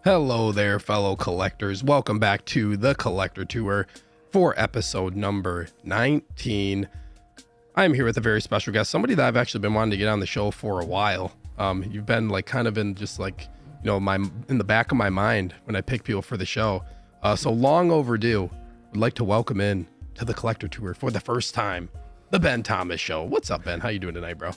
Hello there, fellow collectors. Welcome back to the Collector Tour for episode number 19. I'm here with a very special guest, somebody that I've actually been wanting to get on the show for a while. You've been like kind of in just like, you know, in the back of my mind when I pick people for the show. So long overdue. I'd like to welcome in to the Collector Tour for the first time, the Ben Thomas Show. What's up, Ben? How you doing tonight, bro?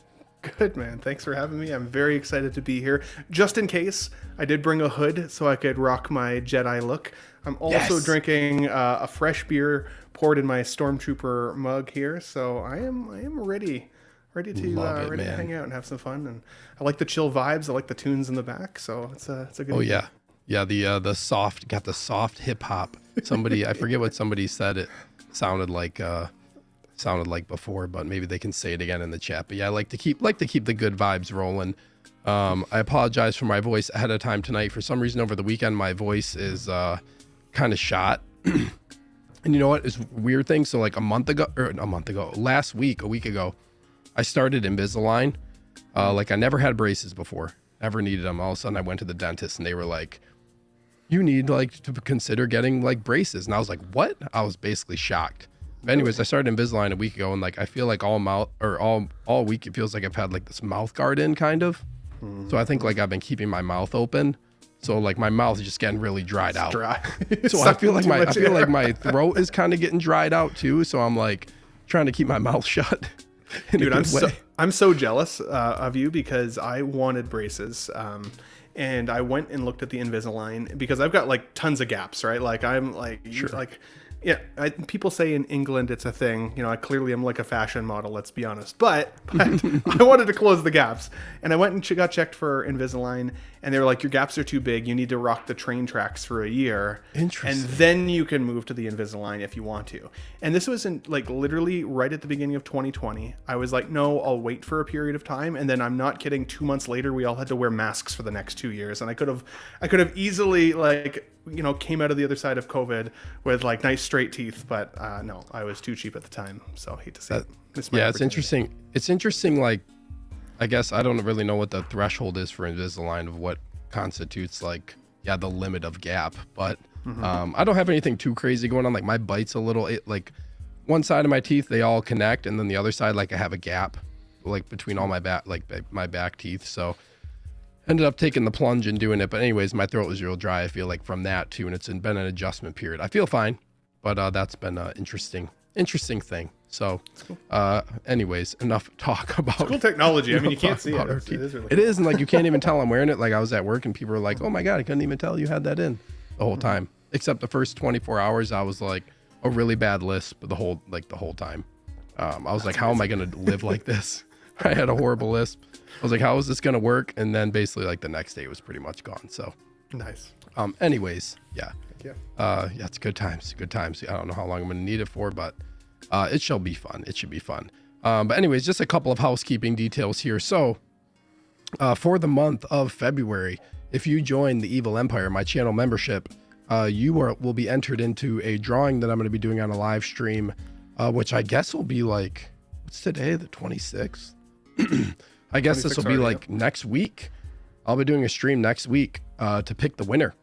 Good, man. Thanks for having me. I'm very excited to be here. Just in case, I did bring a hood so I could rock my Jedi look. I'm also drinking a fresh beer poured in my Stormtrooper mug here, so I am ready to hang out and have some fun. And I like the chill vibes. I like the tunes in the back, so it's a good. Oh yeah, yeah. The soft hip hop. Somebody I forget what somebody said. It sounded like before, but maybe they can say it again in the chat. But yeah, I like to keep the good vibes rolling. I apologize for my voice ahead of time tonight. For some reason over the weekend, my voice is kind of shot. And you know what? It's a weird thing. So like a week ago, I started Invisalign. Like I never had braces before, never needed them. All of a sudden I went to the dentist and they were like, you need like to consider getting like braces. And I was like, what? I was basically shocked. But anyways, I started Invisalign a week ago, and like I feel like all week it feels like I've had like this mouth guard in kind of. So I think like I've been keeping my mouth open, so like my mouth is just getting really dried out. Dry. So I feel like my throat is kind of getting dried out too. So I'm like trying to keep my mouth shut. Dude, I'm so jealous of you because I wanted braces. And I went and looked at the Invisalign because I've got like tons of gaps, right? Like I'm like, sure. Yeah, people say in England it's a thing. You know, I clearly am like a fashion model, let's be honest. But I wanted to close the gaps. And I went and got checked for Invisalign. And they were like, your gaps are too big. You need to rock the train tracks for a year. Interesting. And then you can move to the Invisalign if you want to. And this was in like literally right at the beginning of 2020. I was like, no, I'll wait for a period of time. And then I'm not kidding, 2 months later, we all had to wear masks for the next 2 years. And I could have easily like, you know, came out of the other side of COVID with like nice straight teeth, but no, I was too cheap at the time, so I hate to say it. It's interesting. It's interesting. Like, I guess I don't really know what the threshold is for Invisalign of what constitutes like, the limit of gap, but I don't have anything too crazy going on. Like my bite's a little, like one side of my teeth, they all connect, and then the other side, like I have a gap, like between all my back, like my back teeth. So ended up taking the plunge and doing it. But anyways, my throat was real dry, I feel like, from that too. And it's been an adjustment period. I feel fine, but that's been an interesting thing. So anyways, enough talk about cool technology. I mean, you can't see it. It is. And like, you can't even tell I'm wearing it. Like I was at work and people were like, oh my God, I couldn't even tell you had that in the whole time. Except the first 24 hours, I was like a really bad lisp the whole time. I was like, how am I going to live like this? I had a horrible lisp. I was like, how is this going to work? And then basically like the next day it was pretty much gone. So nice. Anyways, yeah. It's good times. I don't know how long I'm going to need it for, but it shall be fun. It should be fun. But anyways, just a couple of housekeeping details here. So for the month of February, if you join the Evil Empire, my channel membership, you will be entered into a drawing that I'm going to be doing on a live stream, which I guess will be like, what's today? The 26th? I guess this will be like next week. I'll be doing a stream next week to pick the winner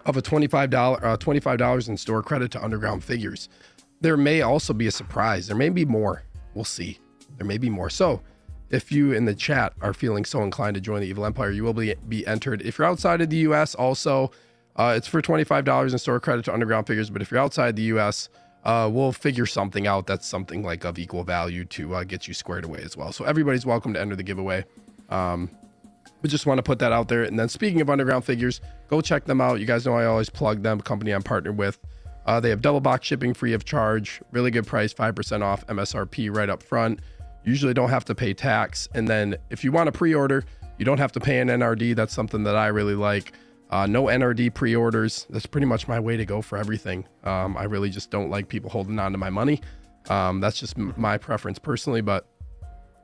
of a $25 in store credit to Underground Figures. There may also be a surprise. There may be more. We'll see. There may be more. So if you in the chat are feeling so inclined to join the Evil Empire, you will be entered. If you're outside of the US also, it's for $25 in store credit to Underground Figures. But if you're outside the US, we'll figure something out that's something like of equal value to get you squared away as well. So everybody's welcome to enter the giveaway. We just want to put that out there. And then speaking of Underground Figures, go check them out. You guys know I always plug them, a company I'm partnered with. They have double box shipping free of charge, really good price, 5% off MSRP right up front. Usually don't have to pay tax. And then if you want to pre-order, you don't have to pay an NRD. That's something that I really like. No NRD pre-orders. That's pretty much my way to go for everything. I really just don't like people holding on to my money. That's just my preference personally, but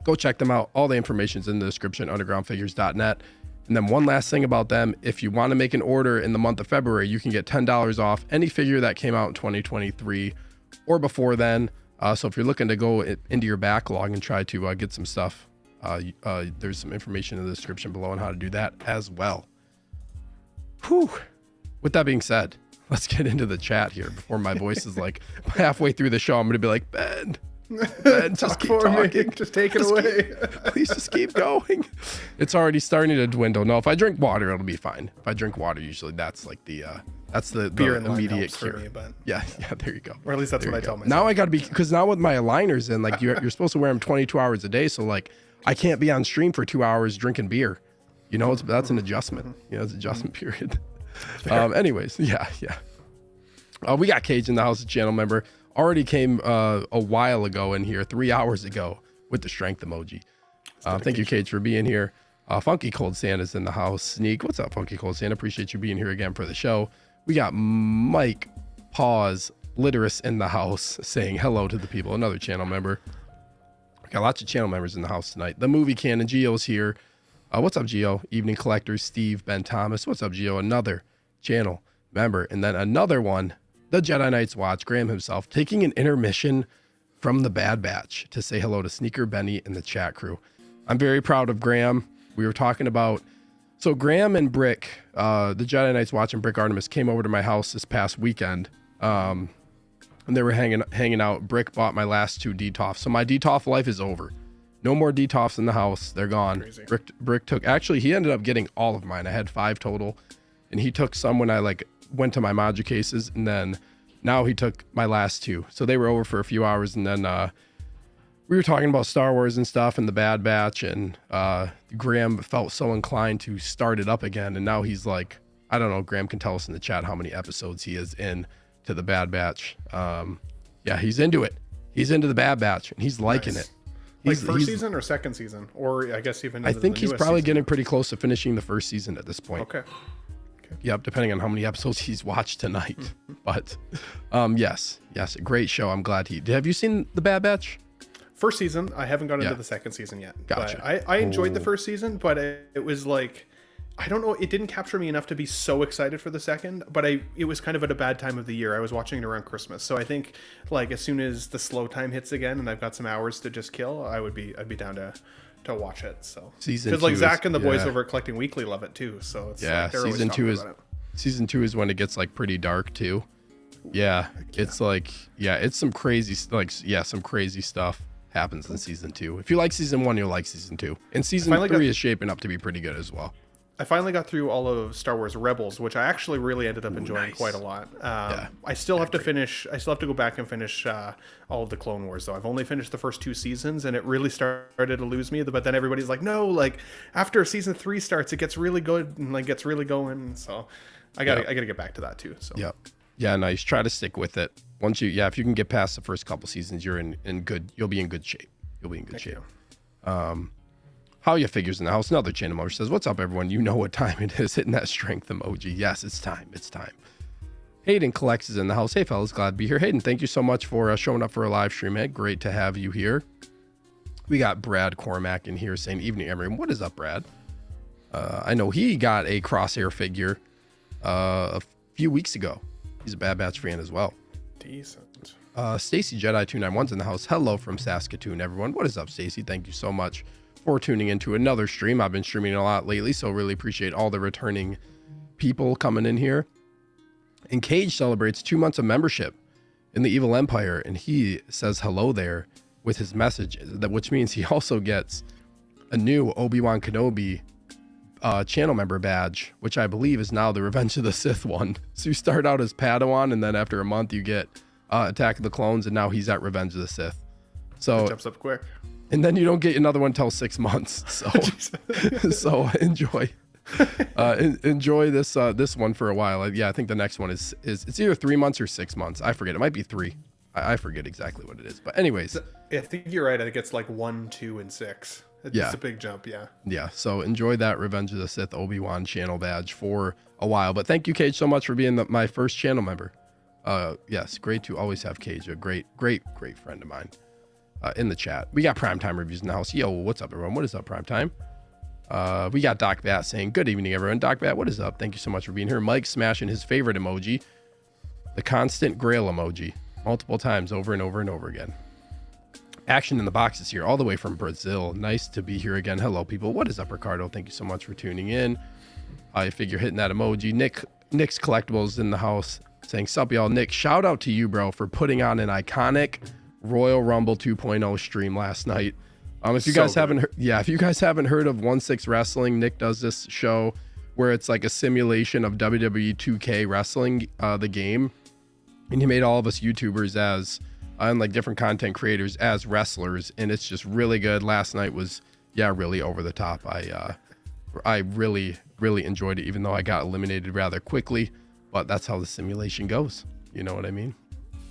go check them out. All the information's in the description, undergroundfigures.net. And then one last thing about them, if you want to make an order in the month of February, you can get $10 off any figure that came out in 2023 or before then. So if you're looking to go into your backlog and try to get some stuff, there's some information in the description below on how to do that as well. Whew. With that being said, let's get into the chat here before my voice is like halfway through the show. I'm going to be like, Ben, just keep talking. Just take it away. Please just keep going. It's already starting to dwindle. No, if I drink water, it'll be fine. If I drink water, usually that's like the beer and immediate cure. For me, but yeah, there you go. Or at least that's what I tell myself. Now I got to be, because now with my aligners in, like you're supposed to wear them 22 hours a day. So like I can't be on stream for 2 hours drinking beer. You know, that's an adjustment. You know, it's an adjustment period. Anyways, yeah. We got Cage in the house, a channel member. Already came a while ago in here, 3 hours ago, with the strength emoji. Thank you, Cage, for being here. Funky Cold Santa's in the house. Sneak, what's up, Funky Cold Santa? Appreciate you being here again for the show. We got Mike Pause Literus in the house saying hello to the people. Another channel member. We got lots of channel members in the house tonight. The movie canon, Gio's here. What's up, Gio? Evening Collectors, Steve, Ben Thomas. What's up, Gio? Another channel member. And then another one, the Jedi Knights Watch, Graham himself, taking an intermission from the Bad Batch to say hello to Sneaker Benny and the chat crew. I'm very proud of Graham. We were talking about, so Graham and Brick, the Jedi Knights Watch and Brick Artemis came over to my house this past weekend. And they were hanging out. Brick bought my last 2 DTOFs. So my DTOF life is over. No more DTOFs in the house. They're gone. Crazy. Brick took, actually, he ended up getting all of mine. I had 5 total. And he took some when I went to my Maja cases. And then now he took my last 2. So they were over for a few hours. And then we were talking about Star Wars and stuff and the Bad Batch. And Graham felt so inclined to start it up again. And now he's like, I don't know, Graham can tell us in the chat how many episodes he is in to the Bad Batch. Yeah, he's into it. He's into the Bad Batch and he's liking it. Like first season or second season? Or I guess even I think he's probably getting pretty close to finishing the first season at this point. Okay. Yep, depending on how many episodes he's watched tonight. But yes, great show. I'm glad have you seen the Bad Batch? First season. I haven't got into the second season yet. Gotcha. But I enjoyed the first season, but it was like, I don't know, it didn't capture me enough to be so excited for the second, but it was kind of at a bad time of the year. I was watching it around Christmas. So I think like as soon as the slow time hits again and I've got some hours to just kill, I'd be down to watch it. So because like Zach and the boys over at Collecting Weekly love it too. So it's like season 2 is when it gets like pretty dark too. Yeah. It's like, it's some crazy some crazy stuff happens in season 2. If you like season 1, you'll like season 2. And season 3 is shaping up to be pretty good as well. I finally got through all of Star Wars Rebels, which I actually really ended up enjoying quite a lot. I still have to finish. I still have to go back and finish all of the Clone Wars, though. I've only finished the first 2 seasons, and it really started to lose me. But then everybody's like, "No, like after season 3 starts, it gets really good and like gets really going." So I gotta get back to that too. So yeah, nice. Try to stick with it. Once if you can get past the first couple seasons, you're in good. You'll be in good shape. Thank you. How you figures in the house. Another channel member says, what's up, everyone? You know what time it is. Hitting that strength emoji. Yes, it's time. Hayden Collects is in the house. Hey, fellas, glad to be here. Hayden, thank you so much for showing up for a live stream, man. Great to have you here. We got Brad Cormack in here saying, evening, everyone. What is up, Brad? I know he got a Crosshair figure a few weeks ago. He's a Bad Batch fan as well. Decent. Stacy Jedi 291's in the house. Hello from Saskatoon, everyone. What is up, Stacy? Thank you so much for tuning into another stream. I've been streaming a lot lately, so really appreciate all the returning people coming in here. And Cage celebrates 2 months of membership in the Evil Empire, and he says hello there with his message, which means he also gets a new Obi-Wan Kenobi channel member badge, which I believe is now the Revenge of the Sith one. So you start out as Padawan, and then after a month you get Attack of the Clones, and now he's at Revenge of the Sith. So it jumps up quick. And then you don't get another one till 6 months. So, so enjoy this one for a while. I think the next one is it's either 3 months or 6 months. I forget. It might be 3. I forget exactly what it is. But anyways, I think you're right. I think it's like 1, 2, and 6. It's a big jump. Yeah. So enjoy that Revenge of the Sith Obi-Wan channel badge for a while. But thank you, Cage, so much for being my first channel member. Yes, great to always have Cage, a great friend of mine. In the chat. We got Primetime Reviews in the house. Yo, what's up, everyone? What is up, Primetime? We got Doc Bat saying, good evening, everyone. Doc Bat, what is up? Thank you so much for being here. Mike smashing his favorite emoji, the constant grail emoji, multiple times over and over and over again. Action in the Box is here all the way from Brazil. Nice to be here again. Hello, people. What is up, Ricardo? Thank you so much for tuning in. I figure hitting that emoji. Nick's Collectibles in the house saying, sup y'all. Nick, shout out to you, bro, for putting on an iconic Royal Rumble 2.0 stream last night. If you guys haven't heard of 1-6 Wrestling, Nick does this show where it's like a simulation of WWE 2K Wrestling, the game. And he made all of us YouTubers as, and like different content creators as wrestlers. And it's just really good. Last night was, really over the top. I really, really enjoyed it, even though I got eliminated rather quickly. But that's how the simulation goes. You know what I mean?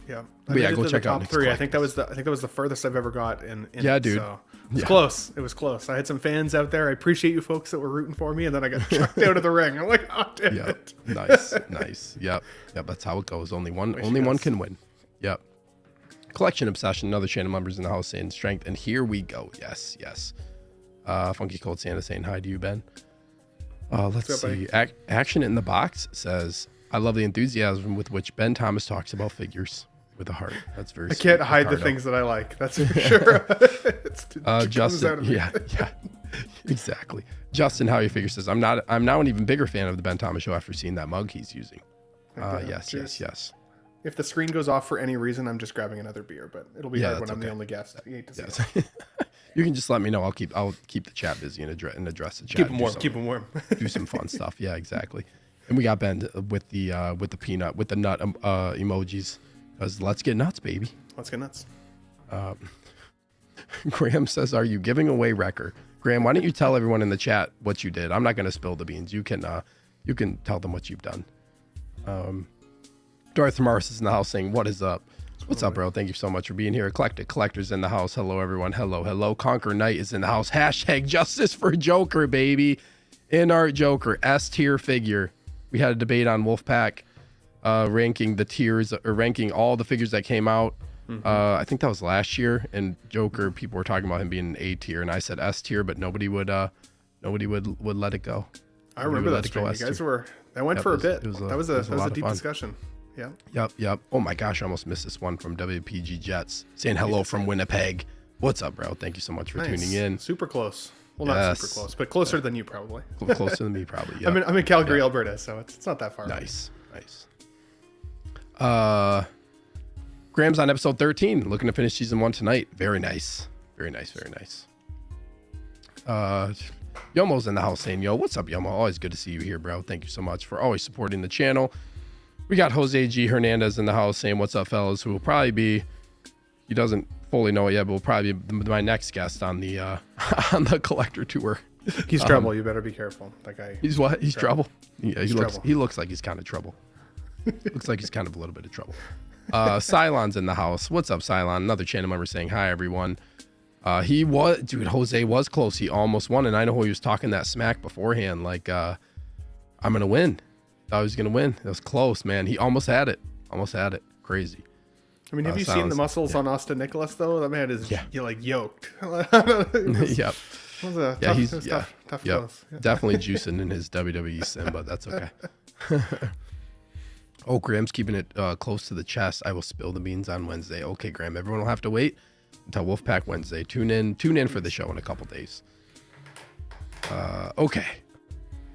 Yeah. Go check out top 3. I think that was the furthest I've ever got in yeah, dude. So it was close. It was close. I had some fans out there. I appreciate you folks that were rooting for me, and then I got chucked out of the ring. I'm like, oh damn it. Nice. Yep. That's how it goes. Only one can win. Yep. Collection Obsession, another channel members in the house saying strength. And here we go. Yes. Funky Cold Santa saying hi to you, Ben. Let's see. Action in the Box says, I love the enthusiasm with which Ben Thomas talks about figures with a heart. That's very sweet. I can't hide the things that I like. That's for sure. Justin, yeah, exactly. Justin, how you figure says, I'm now an even bigger fan of the Ben Thomas show after seeing that mug he's using. Yes. If the screen goes off for any reason, I'm just grabbing another beer, but it'll be hard when I'm the only guest. You hate to see You can just let me know. I'll keep the chat busy and address the chat. Keep them warm. Do some fun stuff. Yeah, exactly. And we got Ben with the nut emojis, because let's get nuts, baby. Let's get nuts. Graham says, "Are you giving away Wrecker?" Graham, why don't you tell everyone in the chat what you did? I'm not going to spill the beans. You can tell them what you've done. Darth Mars is in the house saying, "What is up?" What's up, bro? Thank you so much for being here. Eclectic Collectors in the house. Hello, everyone. Hello. Conquer Knight is in the house. Hashtag justice for Joker, baby. In art Joker, S tier figure. We had a debate on Wolfpack, ranking the tiers, or ranking all the figures that came out. I think that was last year. And Joker, people were talking about him being an A tier, and I said S tier, but nobody would let it go. I remember that stream. You guys went for a bit. That was a deep discussion. Yeah. Yep. Oh my gosh, I almost missed this one from WPG Jets saying hello from Winnipeg. What's up, bro? Thank you so much for tuning in. Super close. Well, not super close, but closer than you probably. Closer than me probably. Yeah. I'm in Calgary, Alberta, so it's not that far. Nice. Graham's on episode 13, looking to finish season 1 tonight. Very nice. Yomo's in the house saying, yo, what's up, Yomo? Always good to see you here, bro. Thank you so much for always supporting the channel. We got Jose G. Hernandez in the house saying, what's up, fellas? Who will probably be, he doesn't fully know it yet, but will probably be my next guest on the on the collector tour. He's trouble. You better be careful. That guy. He's what? He's trouble? Yeah, trouble. He looks like he's kind of trouble. Looks like he's kind of a little bit of trouble. Cylon's in the house. What's up, Cylon? Another channel member saying, hi, everyone. Jose was close. He almost won, and I know he was talking that smack beforehand. Like, I'm going to win. Thought he was going to win. It was close, man. He almost had it. Crazy. I mean, have you seen the muscles on Austin Nicholas, though? That man is yoked. Yep. He's tough close. Yeah. Definitely juicing in his WWE sim, but that's okay. Oh, Graham's keeping it close to the chest. I will spill the beans on Wednesday. Okay, Graham. Everyone will have to wait until Wolfpack Wednesday. Tune in for the show in a couple days. Okay.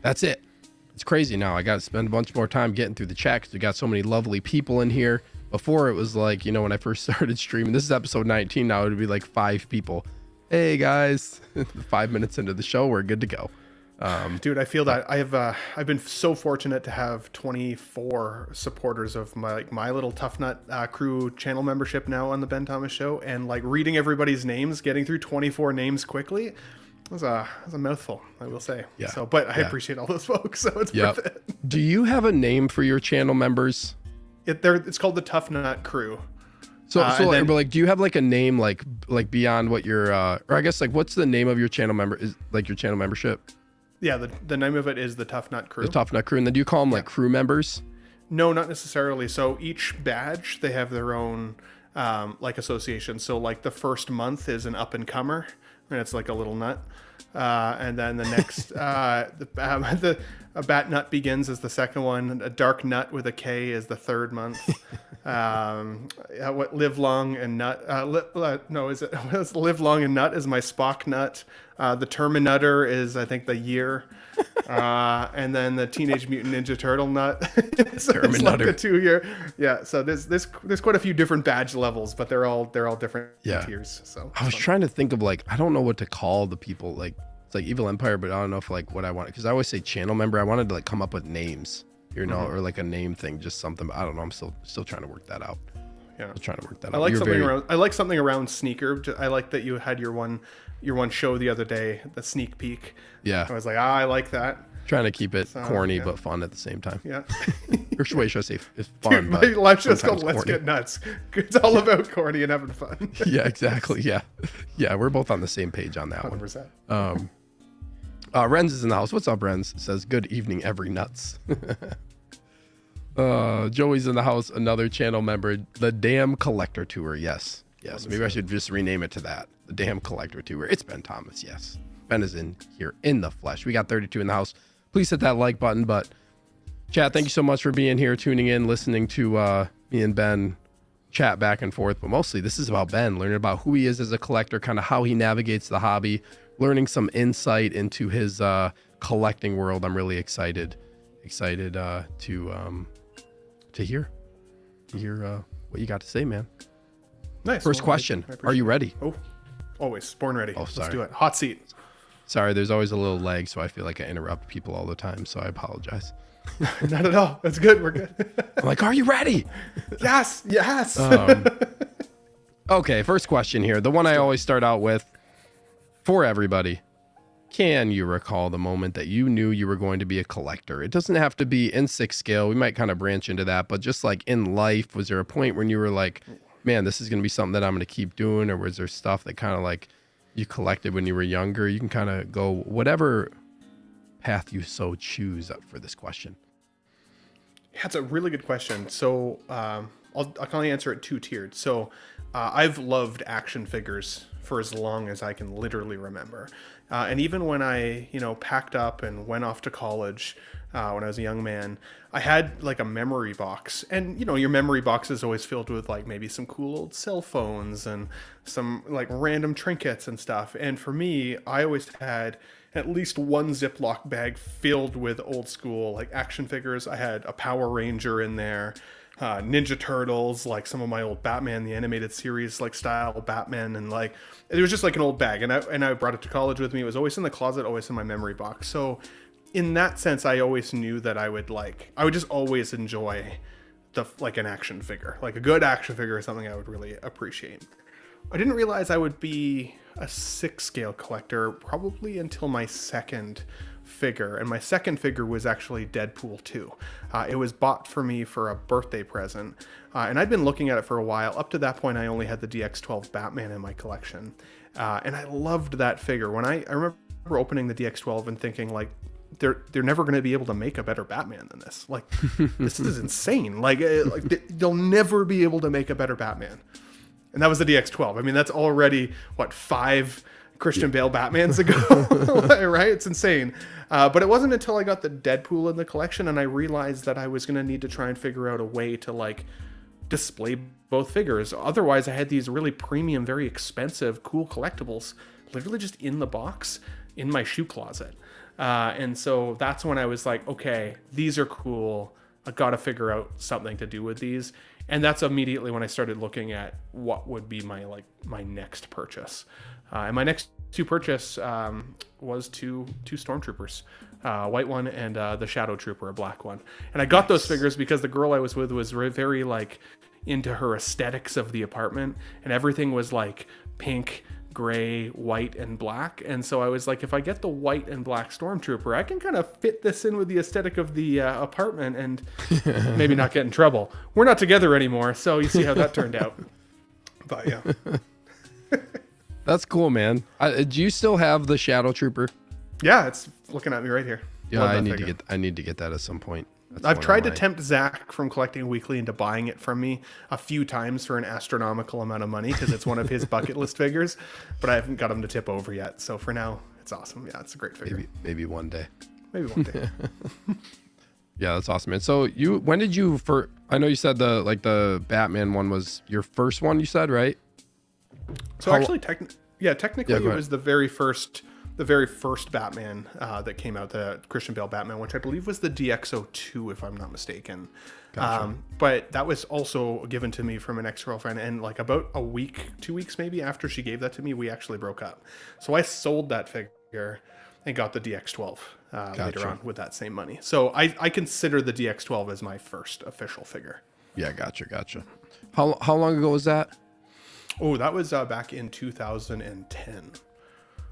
That's it. It's crazy now. I got to spend a bunch more time getting through the chat because we got so many lovely people in here. Before it was like, when I first started streaming, this is episode 19 now, it would be like 5 people. Hey guys, 5 minutes into the show, we're good to go. Dude, I feel that I've been so fortunate to have 24 supporters of my little Tough Nut crew channel membership now on the Ben Thomas Show, and like reading everybody's names, getting through 24 names quickly was a mouthful, I will say. Yeah. So, but I appreciate all those folks, so it's worth it. Do you have a name for your channel members? It's called the Tough Nut Crew. But do you have like a name like beyond what your or I guess like what's the name of your channel member is like your channel membership? Yeah, the name of it is the Tough Nut Crew. The Tough Nut Crew, and then do you call them like crew members? No, not necessarily. So each badge they have their own like association. So like the first month is an up and comer, and it's like a little nut. And then the next A Bat Nut Begins is the second one. A Dark Nut with a K is the third month. What Live Long and Nut? It's Live Long and Nut is my Spock Nut. The Terminator is, I think, the year. And then the Teenage Mutant Ninja Turtle Nut. So it's like the 2 year. Yeah. So there's quite a few different badge levels, but they're all different tiers. So I was trying to think of I don't know what to call the people. It's like Evil Empire, but I don't know if what I want, because I always say channel member. I wanted to come up with names, or a name thing, just something. I don't know. I'm still trying to work that out. Yeah, I'm trying to work that out. I like something around sneaker. I like that you had your one show the other day, the sneak peek. Yeah, I was like, I like that. Trying to keep it corny but fun at the same time. Yeah. Or should I say it's fun? Dude, my life's just called Let's Get Nuts. It's all about corny and having fun. Yeah, exactly. Yeah. Yeah, we're both on the same page on that 100%. one. Renz is in the house. What's up, Renz? Says, good evening, every nuts. Joey's in the house. Another channel member. The Damn Collector Tour. Yes. Maybe I should just rename it to that. The Damn Collector Tour. It's Ben Thomas. Yes. Ben is in here in the flesh. We got 32 in the house. Please hit that like button. But chat, thank you so much for being here, tuning in, listening to me and Ben chat back and forth. But mostly this is about Ben, learning about who he is as a collector, kind of how he navigates the hobby, learning some insight into his collecting world. I'm really excited to hear what you got to say, man. Nice. First question. Are you ready? Oh, always. Born ready. Oh, sorry. Let's do it. Hot seat. Sorry, there's always a little lag, so I feel like I interrupt people all the time, so I apologize. Not at all. That's good. We're good. I'm like, are you ready? Yes. Okay, first question here. The one I always start out with for everybody. Can you recall the moment that you knew you were going to be a collector? It doesn't have to be in 6 scale. We might kind of branch into that, but just in life, was there a point when you were like, man, this is going to be something that I'm going to keep doing? Or was there stuff that kind of you collected when you were younger? You can kind of go whatever path you so choose up for this question. Yeah, it's a really good question. So I'll kind of answer it 2-tiered. So I've loved action figures for as long as I can literally remember. And even when I, packed up and went off to college when I was a young man, I had a memory box. And, your memory box is always filled with maybe some cool old cell phones and some random trinkets and stuff. And for me, I always had at least one Ziploc bag filled with old school action figures. I had a Power Ranger in there. Ninja Turtles, some of my old Batman, the animated series, style Batman, and it was just an old bag, and I brought it to college with me. It was always in the closet, always in my memory box. So in that sense, I always knew that I would just always enjoy an action figure, a good action figure is something I would really appreciate. I didn't realize I would be a 6 scale collector probably until my second figure, and my second figure was actually Deadpool 2. It was bought for me for a birthday present, and I'd been looking at it for a while. Up to that point, I only had the DX12 Batman in my collection, and I loved that figure. When I remember opening the DX12 and thinking they're never going to be able to make a better Batman than this. This is insane. They'll never be able to make a better Batman. And that was the DX12. I mean, that's already 5 Christian Bale Batmans ago, right? It's insane. But it wasn't until I got the Deadpool in the collection and I realized that I was going to need to try and figure out a way to display both figures. Otherwise, I had these really premium, very expensive, cool collectibles literally just in the box in my shoe closet. And so that's when I was like, okay, these are cool. I got to figure out something to do with these. And that's immediately when I started looking at what would be my next purchase. And my next 2 purchase was two Stormtroopers, white one and the Shadow Trooper, a black one. And I got those figures because the girl I was with was very into her aesthetics of the apartment, and everything was pink, gray, white, and black. And so I was like, if I get the white and black Stormtrooper, I can kind of fit this in with the aesthetic of the apartment and maybe not get in trouble. We're not together anymore, so you see how that turned out. But yeah. That's cool, man. Do you still have the Shadow Trooper? Yeah, it's looking at me right here. Yeah, I need to get that at some point. I've tried to tempt Zach from Collecting Weekly into buying it from me a few times for an astronomical amount of money because it's one of his bucket list figures, but I haven't got him to tip over yet. So for now, it's awesome. Yeah, it's a great figure. Maybe one day. Maybe one day. Yeah, that's awesome, man. So when did you I know you said the Batman one was your first one, you said, right? So actually, technically it ahead. was the very first Batman that came out, the Christian Bale Batman, which I believe was the DX02, if I'm not mistaken. Gotcha. But that was also given to me from an ex-girlfriend, and like about a week, 2 weeks maybe after she gave that to me, we actually broke up. So I sold that figure and got the DX12 later on with that same money. So I consider the DX12 as my first official figure. Yeah, gotcha. How long ago was that? Oh, that was back in 2010.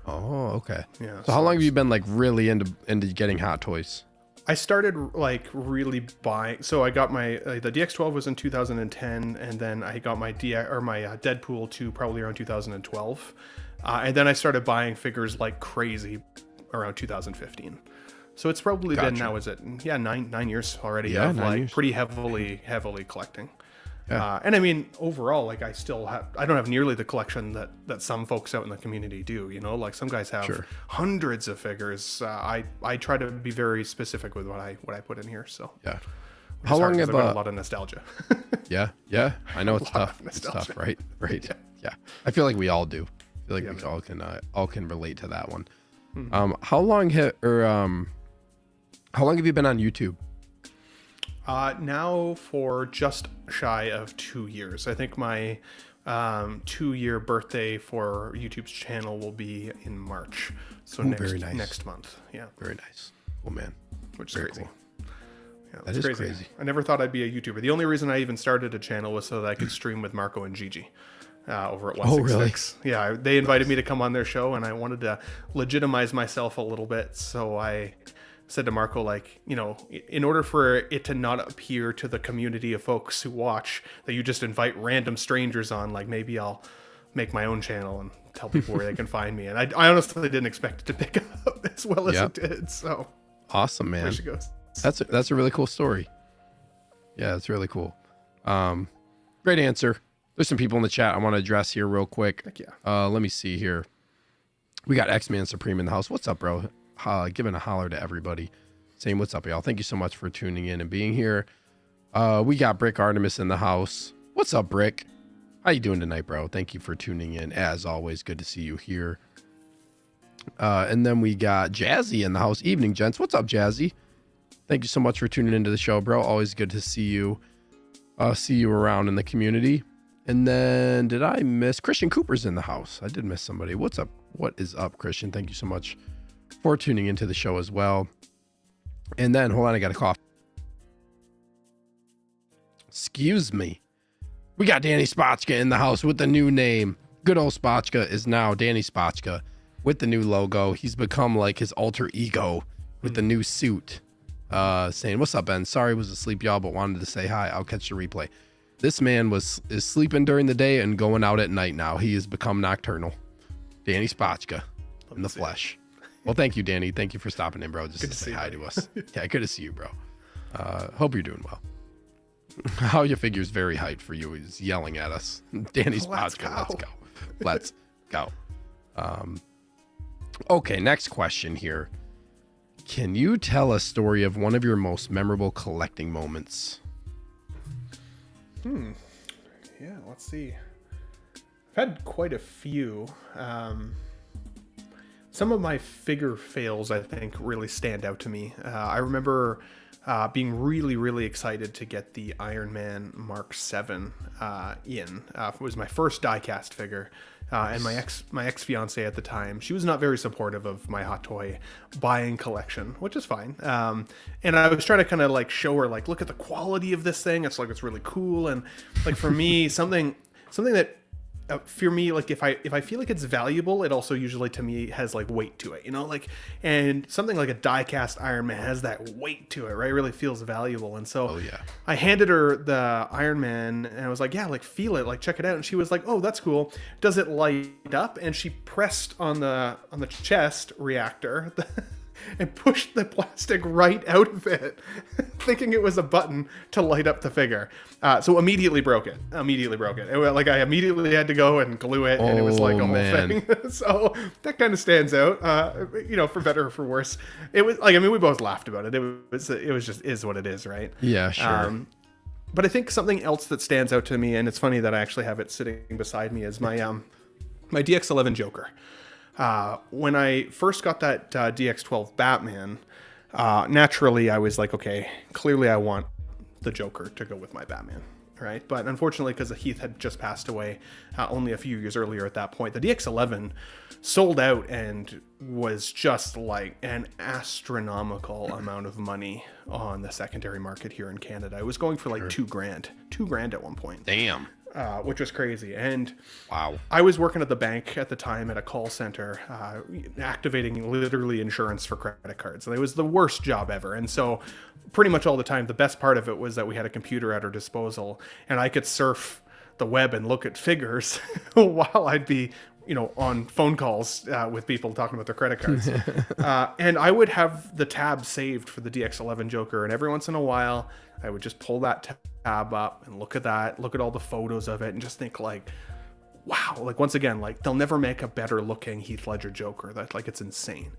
Oh, okay. Yeah. So how long have you been like really into getting hot toys? I started like really buying. So I got my the DX12 was in 2010, and then I got my Deadpool 2 probably around 2012, and then I started buying figures like crazy around 2015. So it's probably been, now is it 9 years already of like pretty heavily collecting. Yeah. And I mean, overall, like I don't have nearly the collection that some folks out in the community do, you know, like some guys have hundreds of figures. I try to be very specific with what I put in here. So yeah. How long have I've got a lot of nostalgia. Yeah. I know it's tough. It's tough, right? Yeah. I feel like we all do. I feel like we all can relate to that one. Mm-hmm. How long have you been on YouTube? Now for just shy of 2 years. I think my 2-year birthday for YouTube's channel will be in March. So next month. Yeah. Very nice. Oh man. Which is crazy. Cool. Yeah, that is crazy. I never thought I'd be a YouTuber. The only reason I even started a channel was so that I could stream with Marco and Gigi over at 166. Oh, really? Yeah, they invited me to come on their show, and I wanted to legitimize myself a little bit. So I said to Marco, like, you know, in order for it to not appear to the community of folks who watch that you just invite random strangers on, like maybe I'll make my own channel and tell people where they can find me. And I honestly didn't expect it to pick up as well as it did. So awesome, man. There she goes. That's a really cool story. Yeah, it's really cool. Great answer. There's some people in the chat I want to address here real quick. Heck yeah. Let me see here. We got X-Man Supreme in the house. What's up, bro? Giving a holler to everybody, saying what's up, y'all. Thank you so much for tuning in and being here. We got Brick Artemis in the house. What's up, Brick? How you doing tonight, bro? Thank you for tuning in. As always, good to see you here. And then we got Jazzy in the house. Evening, gents. What's up, Jazzy? Thank you so much for tuning into the show, bro. Always good to see you. See you around in the community. And then did I miss Christian Cooper's in the house? I did miss somebody. What's up? What is up, Christian? Thank you so much for tuning into the show as well. And then hold on, I got a cough. Excuse me. We got Danny Spotchka in the house with the new name. Good old Spotchka is now Danny Spotchka with the new logo. He's become like his alter ego with the new suit. Saying, what's up, Ben? Sorry I was asleep, y'all, but wanted to say hi. I'll catch the replay. This man is sleeping during the day and going out at night now. He has become nocturnal. Danny Spotchka in the flesh. Well, thank you, Danny. Thank you for stopping in, bro. Just to say hi to us. Yeah, good to see you, bro. Hope you're doing well. How your figure's very hyped for you. He's yelling at us. Danny Spotchka, let's go. Okay, next question here. Can you tell a story of one of your most memorable collecting moments? Yeah, let's see. I've had quite a few. Some of my figure fails, I think, really stand out to me. I remember being really, really excited to get the Iron Man Mark 7 in. It was my first die-cast figure. And my ex-fiance at the time, she was not very supportive of my hot toy buying collection, which is fine. And I was trying to kind of like show her, like, look at the quality of this thing. It's like, it's really cool. And like, for me, something that for me, like if I feel like it's valuable, it also usually to me has like weight to it, you know, like, and something like a die-cast Iron Man has that weight to it, right? It really feels valuable. And so I handed her the Iron Man and I was like, yeah, like feel it, like check it out. And she was like, oh, that's cool. Does it light up? And she pressed on the chest reactor and pushed the plastic right out of it, thinking it was a button to light up the figure. So immediately broke it. Like I immediately had to go and glue it, and it was like a whole thing. So that kind of stands out, for better or for worse. It was like, I mean, we both laughed about it. It was just is what it is, right? Yeah, sure. But I think something else that stands out to me, and it's funny that I actually have it sitting beside me, is my DX11 Joker. When I first got that DX12 Batman, naturally I was like, okay, clearly I want the Joker to go with my Batman, right? But unfortunately, because Heath had just passed away only a few years earlier at that point, the DX11 sold out and was just like an astronomical amount of money on the secondary market here in Canada. It was going for like $2,000 at one point. Damn. Which was crazy. And wow, I was working at the bank at the time at a call center, activating literally insurance for credit cards. And it was the worst job ever. And so pretty much all the time, the best part of it was that we had a computer at our disposal and I could surf the web and look at figures while I'd be, on phone calls with people talking about their credit cards. And I would have the tab saved for the DX11 Joker. And every once in a while, I would just pull that tab up and look at all the photos of it and just think like, wow, like once again, like they'll never make a better looking Heath Ledger Joker. That like, it's insane.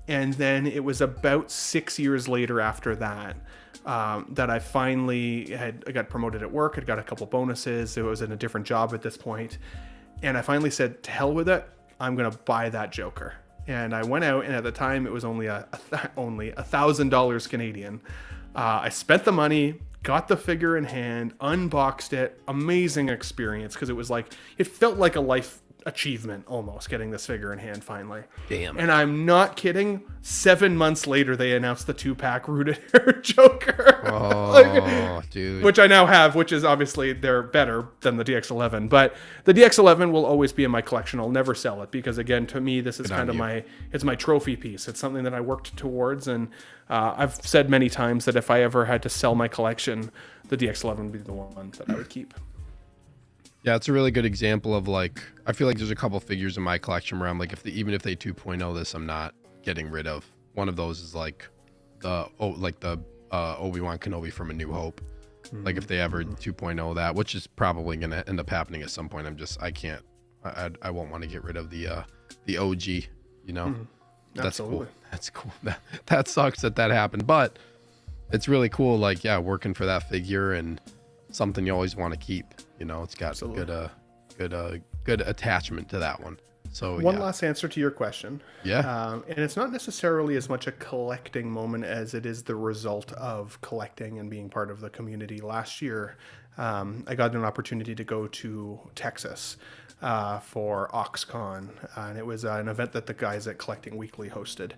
And then it was about 6 years later after that, that I finally I got promoted at work. I got a couple bonuses. It was in a different job at this point. And I finally said, to hell with it. I'm going to buy that Joker. And I went out, and at the time it was only $1,000 Canadian. I spent the money, got the figure in hand, unboxed it. Amazing experience, because it felt like a life achievement almost, getting this figure in hand finally. Damn. And I'm not kidding. 7 months later, they announced the 2-pack rooted hair Joker. Oh, dude. Which I now have, which is obviously they're better than the DX11. But the DX11 will always be in my collection. I'll never sell it because, again, to me, this is kind of my trophy piece. It's something that I worked towards. And I've said many times that if I ever had to sell my collection, the DX11 would be the one that I would keep. Yeah, it's a really good example of like, I feel like there's a couple figures in my collection where I'm like, even if they 2.0 this, I'm not getting rid of. One of those is like the Obi-Wan Kenobi from A New Hope. Mm-hmm. Like if they ever 2.0 that, which is probably going to end up happening at some point. I won't want to get rid of the OG, Mm-hmm. That's Absolutely. cool. That's cool. That sucks that happened, but it's really cool. Like, yeah, working for that figure and something you always want to keep. It's got good attachment to that one. So one last answer to your question. Yeah. And it's not necessarily as much a collecting moment as it is the result of collecting and being part of the community. Last year, I got an opportunity to go to Texas for OxCon, and it was an event that the guys at Collecting Weekly hosted.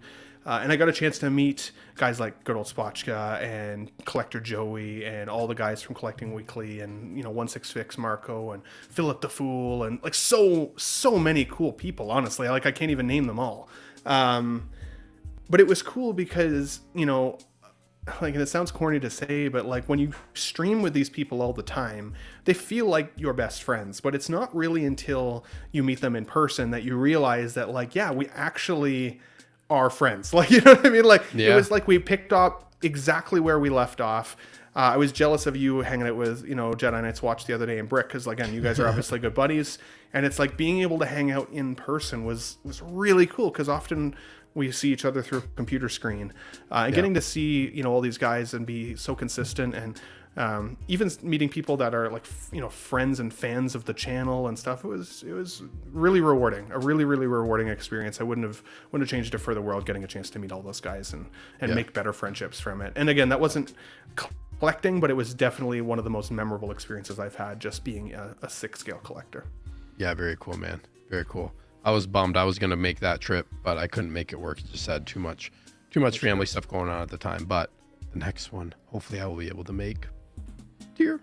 And I got a chance to meet guys like good old Spotchka and Collector Joey and all the guys from Collecting Weekly and 166 Marco and Philip the Fool and like so many cool people. Honestly, like I can't even name them all. But it was cool because like, and it sounds corny to say, but like when you stream with these people all the time, they feel like your best friends. But it's not really until you meet them in person that you realize that like, yeah, we actually are friends. Like, you know what I mean? Like, It was like we picked up exactly where we left off. I was jealous of you hanging out with, Jedi Knights Watch the other day in Brick, because again, you guys are obviously good buddies. And it's like being able to hang out in person was really cool, because often we see each other through a computer screen. And getting to see, all these guys and be so consistent, and even meeting people that are like, friends and fans of the channel and stuff. It was really rewarding, a really, really rewarding experience. I wouldn't have changed it for the world, getting a chance to meet all those guys and make better friendships from it. And again, that wasn't collecting, but it was definitely one of the most memorable experiences I've had, just being a 6-scale collector. Yeah, very cool, man. Very cool. I was bummed. I was going to make that trip, but I couldn't make it work. It just had too much family stuff going on at the time. But the next one, hopefully I will be able to make. Dear.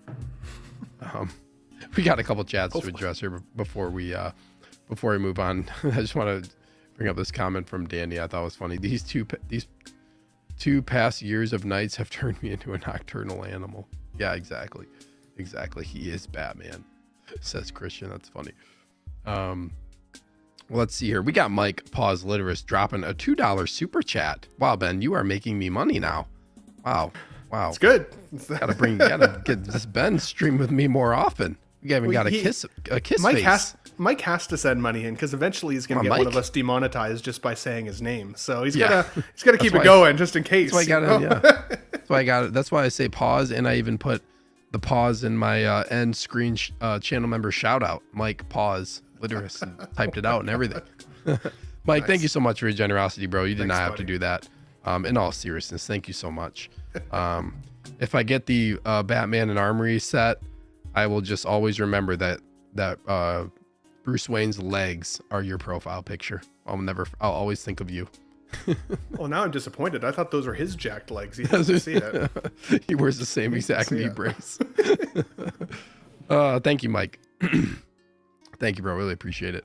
We got a couple chats to address here before we move on. I just want to bring up this comment from Danny. I thought it was funny. These two past years of nights have turned me into a nocturnal animal. Yeah, exactly. He is Batman, says Christian. That's funny. Let's see here. We got Mike Pause Literist dropping a $2 super chat. Wow, Ben, you are making me money now. Wow. It's good. Gotta get this Ben stream with me more often. We haven't got a kiss face. Mike has to send money in because eventually he's going to get one of us demonetized just by saying his name. So he's got to keep it going just in case. That's why I got it. That's why I say pause, and I even put the pause in my end screen channel member shout out. Mike Pause Literist, and typed it out and everything. Mike, thank you so much for your generosity, bro. You did not have to do that. In all seriousness, thank you so much. If I get the Batman and Armory set, I will just always remember that Bruce Wayne's legs are your profile picture. I'll always think of you. Well, now I'm disappointed. I thought those were his jacked legs. He doesn't see it. He wears the same exact knee brace. Thank you, Mike. Thank you, bro. Really appreciate it.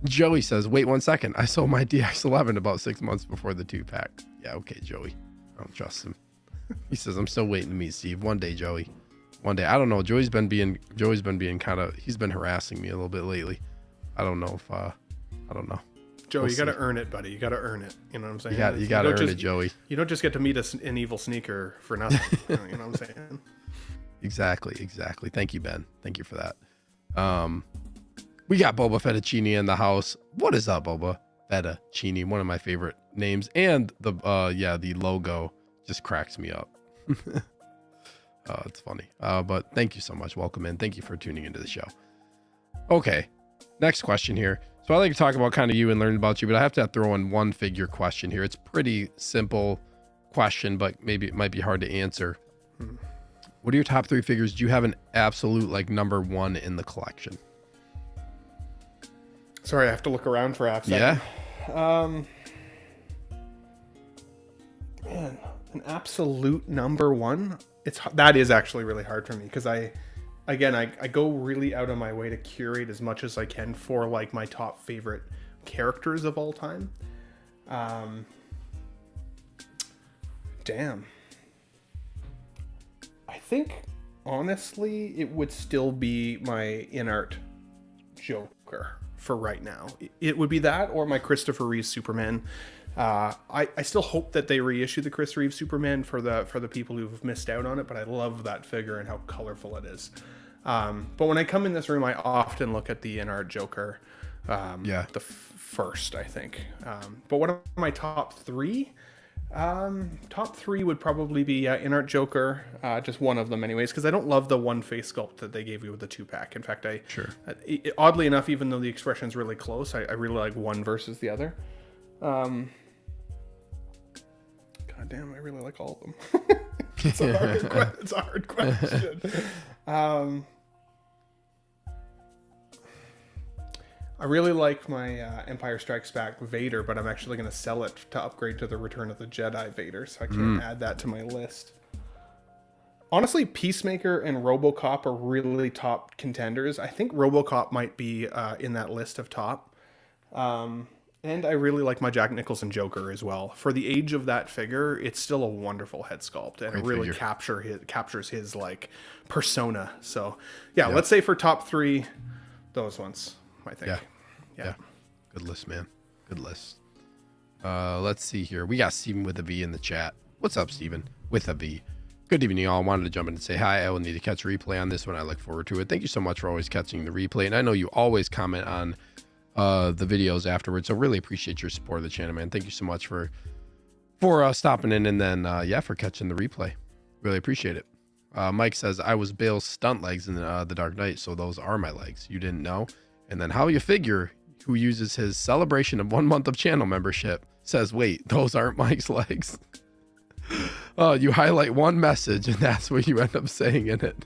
Joey says, wait 1 second. I sold my DX11 about 6 months before the 2-pack. Yeah, okay, Joey. I don't trust him. He says, I'm still waiting to meet Steve. One day, Joey. One day. I don't know. Joey's been being kind of, he's been harassing me a little bit lately. I don't know if, I don't know. Joey, you got to earn it, buddy. You got to earn it. You know what I'm saying? You got to earn it, Joey. You don't just get to meet an evil sneaker for nothing. You know what I'm saying? Exactly. Thank you, Ben. Thank you for that. We got Boba Fettuccine in the house. What is up, Boba Fettuccine? One of my favorite names, and the logo just cracks me up. It's funny. But thank you so much. Welcome in. Thank you for tuning into the show. Okay, next question here. So I like to talk about kind of you and learn about you, but I have to throw in one figure question here. It's pretty simple question, but maybe it might be hard to answer. What are your top 3 figures? Do you have an absolute number 1 in the collection? Sorry, I have to look around for apps. Yeah. Man, an absolute number 1. That is actually really hard for me because I go really out of my way to curate as much as I can for my top favorite characters of all time. Damn. I think honestly it would still be my in-art Joker for right now. It would be that or my Christopher Reeve Superman. I still hope that they reissue the Chris Reeve Superman for the people who've missed out on it, but I love that figure and how colorful it is. But when I come in this room, I often look at the in-art Joker. The first, I think. But what are my top 3? Top 3 would probably be in-art Joker, just one of them anyways, because I don't love the one face sculpt that they gave you with the 2-pack. In fact, oddly enough, even though the expression is really close, I really like one versus the other. God damn, I really like all of them. It's a hard question. I really like my Empire Strikes Back Vader, but I'm actually going to sell it to upgrade to the Return of the Jedi Vader, so I can't add that to my list. Honestly, Peacemaker and RoboCop are really top contenders. I think RoboCop might be in that list of top. And I really like my Jack Nicholson Joker as well. For the age of that figure, it's still a wonderful head sculpt, and it really captures his persona. So, let's say for top 3, those ones, I think. Yeah. Good list, man. Good list. Let's see here. We got Steven with a V in the chat. What's up, Steven? With a V. Good evening, y'all. I wanted to jump in and say hi. I will need to catch a replay on this one. I look forward to it. Thank you so much for always catching the replay. And I know you always comment on the videos afterwards, so really appreciate your support of the channel, man. Thank you so much for stopping in, and then for catching the replay. Really appreciate it. Mike says, I was Bale's stunt legs in the Dark Knight, so those are my legs. You didn't know? And then how you figure who uses his celebration of 1 month of channel membership says, wait, those aren't Mike's legs. You highlight one message and that's what you end up saying in it.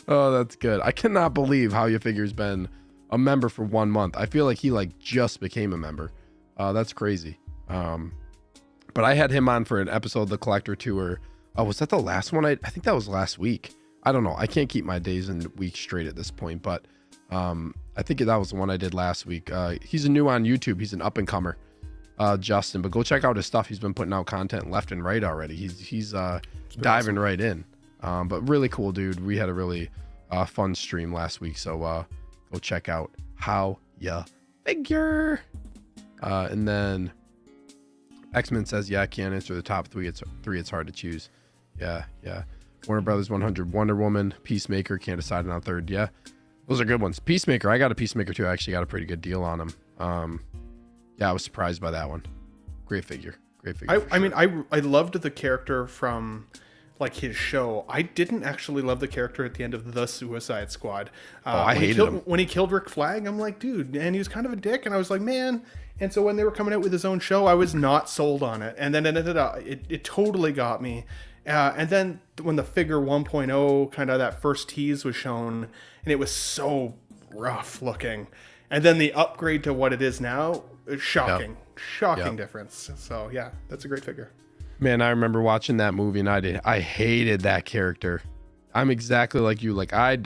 Oh, that's good. I cannot believe how you figure's been a member for 1 month. I feel like he just became a member. That's crazy. But I had him on for an episode of the Collector Tour. Was that the last one? I think that was last week. I don't know. I can't keep my days and weeks straight at this point, but I think that was the one I did last week. He's a new on YouTube. He's an up and comer, Justin, but go check out his stuff. He's been putting out content left and right already. He's diving right in. But really cool dude. We had a really fun stream last week. So go check out How Ya figure. And then X-Men says, yeah, I can't answer the top three. It's hard to choose. Yeah. Warner Brothers 100, Wonder Woman, Peacemaker, can't decide on third. Yeah, those are good ones. Peacemaker, I got a Peacemaker too. I actually got a pretty good deal on him. Yeah, I was surprised by that one. Great figure. I mean, I loved the character from like his show. I didn't actually love the character at the end of The Suicide Squad. I hated him. When he killed Rick Flag, I'm like, dude, and he was kind of a dick. And I was like, man. And so when they were coming out with his own show, I was not sold on it. And then it ended up, it totally got me. And then when the figure 1.0, kind of that first tease was shown, and it was so rough looking. And then the upgrade to what it is now, shocking difference. So yeah, that's a great figure. Man, I remember watching that movie and I hated that character. I'm exactly like you. Like I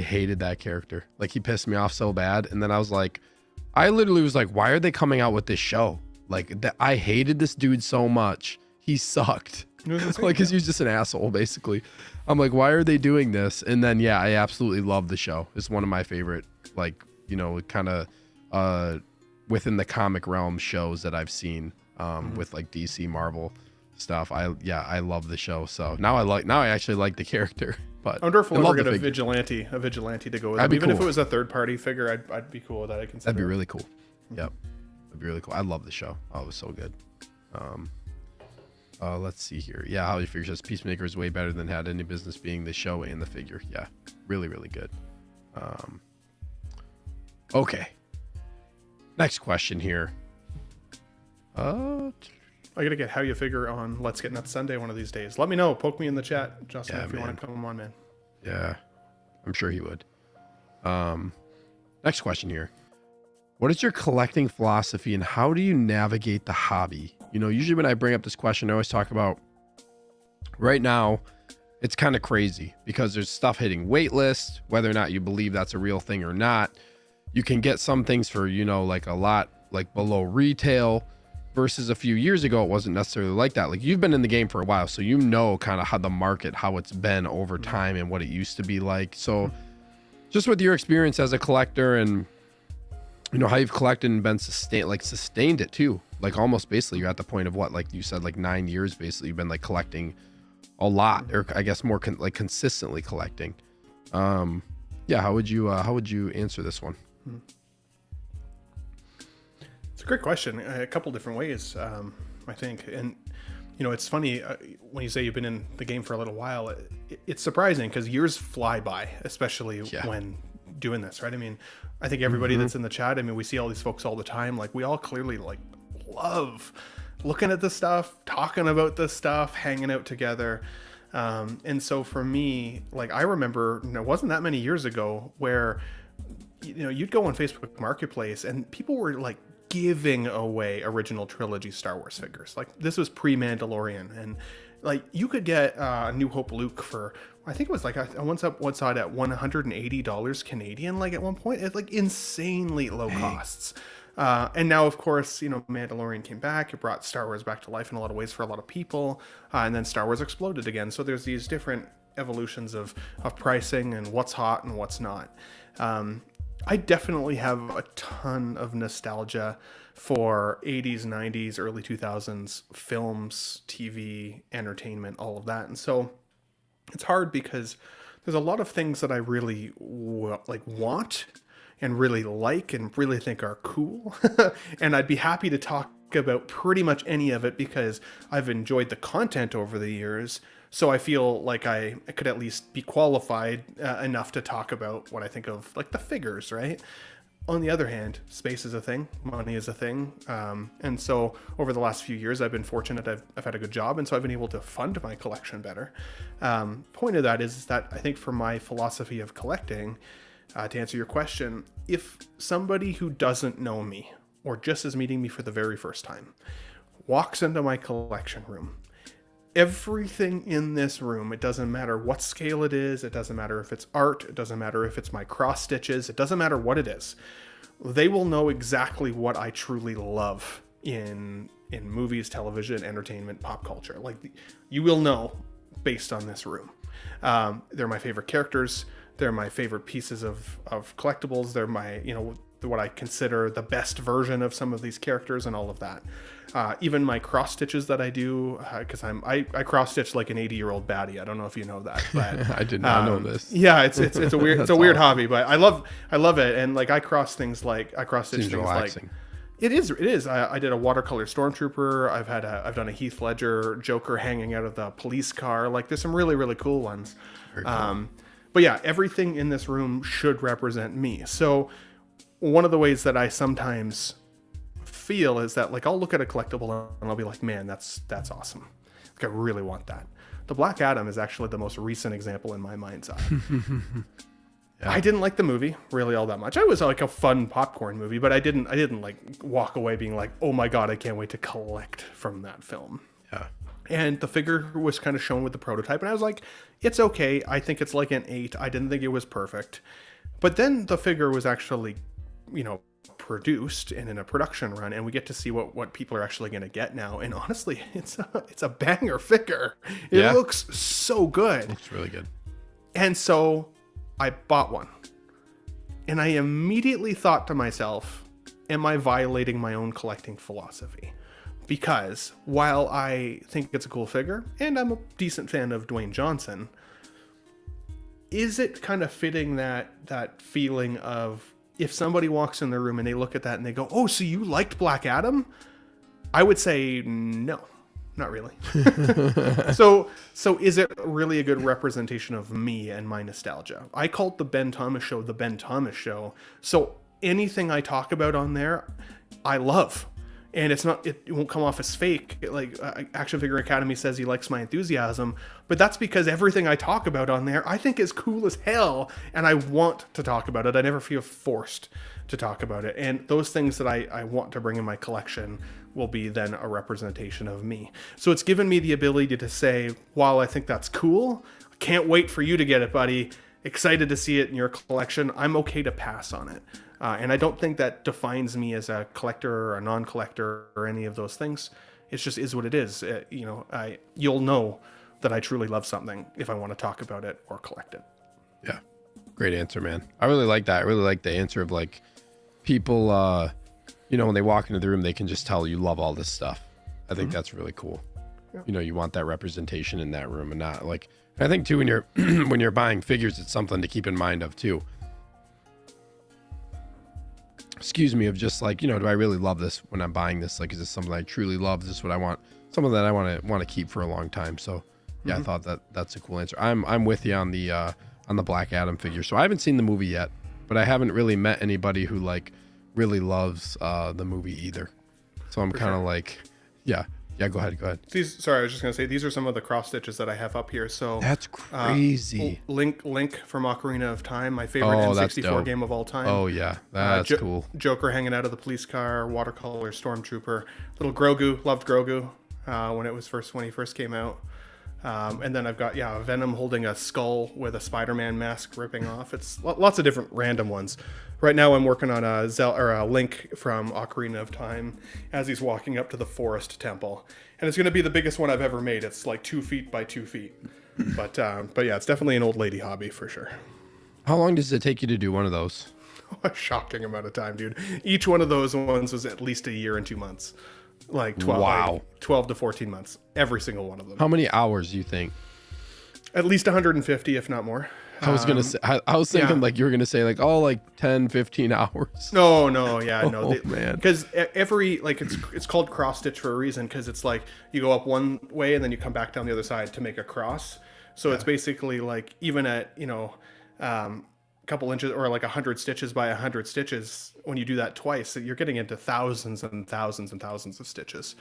hated that character. Like he pissed me off so bad. And then I literally was like, why are they coming out with this show? Like I hated this dude so much. He sucked. Like, cause he was just an asshole, basically. I'm like, why are they doing this? And then, yeah, I absolutely love the show. It's one of my favorite, like, you know, kind of within the comic realm shows that I've seen with like DC, Marvel stuff. I love the show. So now I actually like the character. But I wonder if we'll ever get a vigilante to go with it. Even if it was a third party figure, I'd be cool with that. I consider that'd be really cool. Yep, that'd be really cool. I love the show. Oh, it was so good. Let's see here. Yeah, Holly Figure says Peacemaker is way better than had any business being the show and the figure. Yeah, really good. Okay. Next question here. I gotta get How You Figure on Let's Get Nuts Sunday one of these days. Let me know. Poke me in the chat, Justin, if you want to come on, man. Yeah, I'm sure he would. Next question here. What is your collecting philosophy and how do you navigate the hobby? You know, usually when I bring up this question, I always talk about right now, it's kind of crazy because there's stuff hitting wait list, whether or not you believe that's a real thing or not. You can get some things for, you know, like a lot like below retail versus a few years ago. It wasn't necessarily like that. Like you've been in the game for a while, so you know kind of how the market, how it's been over time and what it used to be like. So just with your experience as a collector and you know how you've collected and been sustained it too, like almost basically you're at the point of what, like you said, like 9 years basically you've been like collecting a lot, or I guess more like consistently collecting. Yeah, how would you answer this one? It's a great question. A couple different ways, I think. And you know, it's funny when you say you've been in the game for a little while. It's surprising because years fly by, especially when doing this, right? I mean, I think everybody that's in the chat, I mean, we see all these folks all the time. Like we all clearly like love looking at this stuff, talking about this stuff, hanging out together. And so for me, like I remember, it wasn't that many years ago where, you know, you'd go on Facebook Marketplace and people were like giving away original trilogy Star Wars figures. Like this was pre-Mandalorian, and like you could get New Hope Luke for, I think it was like I once saw it at $180 Canadian, like at one point. It's like insanely low costs. And now, of course, you know, Mandalorian came back. It brought Star Wars back to life in a lot of ways for a lot of people. And then Star Wars exploded again. So there's these different evolutions of pricing and what's hot and what's not. I definitely have a ton of nostalgia for 80s, 90s, early 2000s films, TV, entertainment, all of that. And so it's hard because there's a lot of things that I really want and really like and really think are cool. And I'd be happy to talk about pretty much any of it because I've enjoyed the content over the years. So I feel like I could at least be qualified enough to talk about what I think of like the figures, right? On the other hand, space is a thing, money is a thing. And so over the last few years, I've been fortunate. I've had a good job. And so I've been able to fund my collection better. Point of that is that I think for my philosophy of collecting, to answer your question, if somebody who doesn't know me or just is meeting me for the very first time walks into my collection room, everything in this room, it doesn't matter what scale it is, it doesn't matter if it's art, it doesn't matter if it's my cross stitches, it doesn't matter what it is, they will know exactly what I truly love in movies, television, entertainment, pop culture. Like you will know based on this room. They're my favorite characters. They're my favorite pieces of collectibles. They're my, you know, what I consider the best version of some of these characters and all of that. Even my cross stitches that I do, because I cross stitch like an 80-year-old baddie. I don't know if you know that, but I did not know this. Yeah, it's a weird it's a weird awesome. hobby, but I love it. And like I cross stitch Seems things relaxing. like it is. I did a watercolor stormtrooper. I've done a Heath Ledger Joker hanging out of the police car. Like there's some really, really cool ones. Very cool. But yeah, everything in this room should represent me. So one of the ways that I sometimes feel is that like I'll look at a collectible and I'll be like, man, that's awesome. Like I really want that. The Black Adam is actually the most recent example in my mind's eye. Yeah. I didn't like the movie really all that much. It was like a fun popcorn movie, but I didn't like walk away being like, oh my God, I can't wait to collect from that film. Yeah. And the figure was kind of shown with the prototype, and I was like, it's okay. I think it's like an 8. I didn't think it was perfect. But then the figure was actually, produced and in a production run, and we get to see what people are actually going to get now. And honestly, it's a banger figure. It looks so good. Looks really good. And so I bought one. And I immediately thought to myself, am I violating my own collecting philosophy? Because while I think it's a cool figure, and I'm a decent fan of Dwayne Johnson, is it kind of fitting that feeling of if somebody walks in the room and they look at that and they go, oh, so you liked Black Adam? I would say no, not really. So is it really a good representation of me and my nostalgia? I called the Ben Thomas Show the Ben Thomas Show. So anything I talk about on there, I love. And it won't come off as fake. Action Figure Academy says he likes my enthusiasm, but that's because everything I talk about on there, I think is cool as hell, and I want to talk about it. I never feel forced to talk about it. And those things that I want to bring in my collection will be then a representation of me. So it's given me the ability to say, while I think that's cool, I can't wait for you to get it, buddy. Excited to see it in your collection. I'm okay to pass on it. And I don't think that defines me as a collector or a non-collector or any of those things. It just is what it is. You'll know that I truly love something if I want to talk about it or collect it. Yeah. Great answer, man. I really like that. I really like the answer of like people, when they walk into the room, they can just tell you love all this stuff. I think that's really cool. Yeah. You want that representation in that room and not like, I think too, when you're, when you're buying figures, it's something to keep in mind of too. Excuse me, of just like, do I really love this when I'm buying this? Like, is this something I truly love? Is this what I want? Something that I want to keep for a long time. So yeah, I thought that's a cool answer. I'm with you on the Black Adam figure. So I haven't seen the movie yet, but I haven't really met anybody who like really loves the movie either. So I'm kind of like, yeah, go ahead. I was just gonna say these are some of the cross stitches that I have up here. So that's crazy. Link from Ocarina of Time, my favorite N64 game of all time. Oh yeah, that's cool. Joker hanging out of the police car, watercolor stormtrooper, little Grogu. Loved Grogu when he first came out. And then I've got Venom holding a skull with a Spider-Man mask ripping off. It's lots of different random ones. Right now I'm working on a Link from Ocarina of Time as he's walking up to the forest temple, and it's going to be the biggest one I've ever made. It's like 2 feet by 2 feet, but yeah, it's definitely an old lady hobby for sure. How long does it take you to do one of those? A shocking amount of time, dude. Each one of those ones was at least a year and 2 months. Like 12 to 14 months, every single one of them. How many hours do you think? At least 150, if not more. I was gonna say, I was thinking like you were gonna say like 10, 15 hours. No, man. Because it's called cross stitch for a reason, because it's like you go up one way and then you come back down the other side to make a cross. So it's basically like even at couple inches or like 100 stitches by 100 stitches, when you do that twice, you're getting into thousands and thousands and thousands of stitches.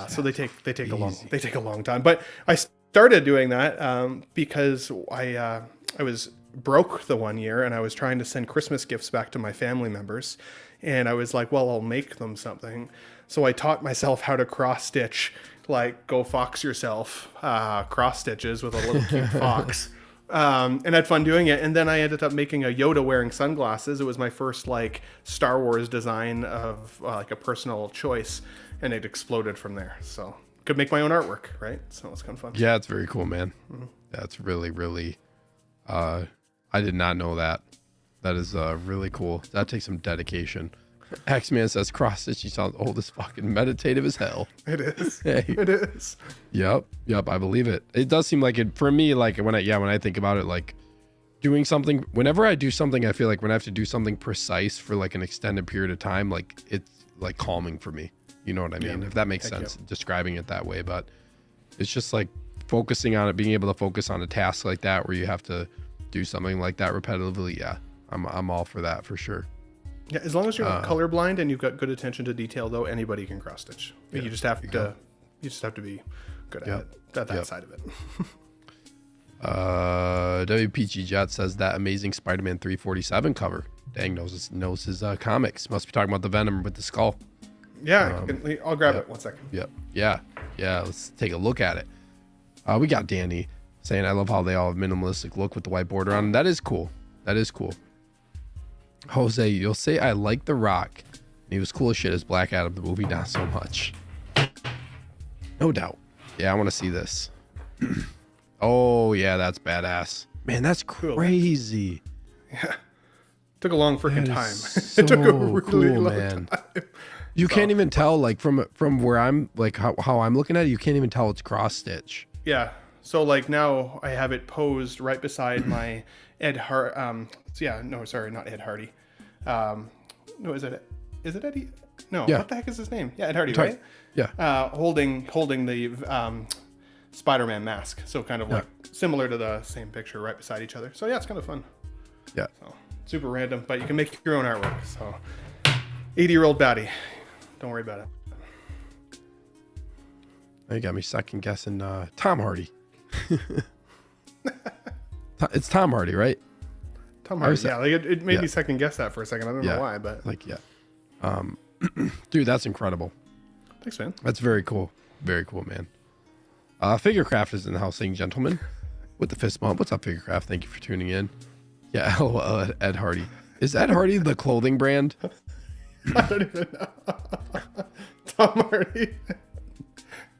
So they take a long time. But I started doing that because I was broke the one year and I was trying to send Christmas gifts back to my family members, and I was like, well, I'll make them something. So I taught myself how to cross stitch, like go fox yourself cross stitches with a little cute fox. And had fun doing it. And then I ended up making a Yoda wearing sunglasses. It was my first like Star Wars design of like a personal choice, and it exploded from there. So could make my own artwork, right? So it's kind of fun. Yeah, it's very cool, man. That's really, really, I did not know that. That is really cool. That takes some dedication. X-Man says cross stitch. You sound old as fucking meditative as hell. It is. Hey. It is. Yep. I believe it. It does seem like it for me. Like when I think about it, like doing something. Whenever I do something, I feel like when I have to do something precise for like an extended period of time, like it's like calming for me. You know what I mean? If that makes sense, describing it that way. But it's just like focusing on it, being able to focus on a task like that where you have to do something like that repetitively. Yeah, I'm all for that for sure. Yeah, as long as you're not colorblind and you've got good attention to detail, though, anybody can cross stitch. You just have to be good at it, at that side of it. WPG Jet says that amazing Spider-Man 347 cover. Dang, knows his comics. Must be talking about the Venom with the skull. Yeah, I'll grab it 1 second. Yep. Yeah. Let's take a look at it. We got Danny saying, I love how they all have minimalistic look with the white border on. That is cool. Jose, you'll say I like The Rock. He was cool as shit as Black Adam, the movie, not so much. No doubt. Yeah, I want to see this. Oh, yeah, that's badass. Man, that's crazy. Yeah. Took a long freaking time. So it took a really cool, long man. time. You can't even tell, like, from where I'm, like, how I'm looking at it, you can't even tell it's cross-stitch. Yeah. So, like, now I have it posed right beside my Ed Hart. Not Ed Hardy. No, is it Eddie? No, what the heck is his name? Yeah, Ed Hardy, right? Yeah. Holding the Spider-Man mask. So kind of like similar to the same picture right beside each other. So yeah, it's kind of fun. Yeah. So, super random, but you can make your own artwork. So 80-year-old baddie. Don't worry about it. You got me second guessing Tom Hardy. It's Tom Hardy, right? Tom Hardy, yeah. Like it made me second guess that for a second. I don't know why, but dude, that's incredible. Thanks, man. That's very cool. Very cool, man. Figurecraft is in the house saying gentlemen with the fist bump. What's up, Figurecraft? Thank you for tuning in. Yeah, Ed Hardy. Is Ed Hardy the clothing brand? I don't even know. Tom Hardy.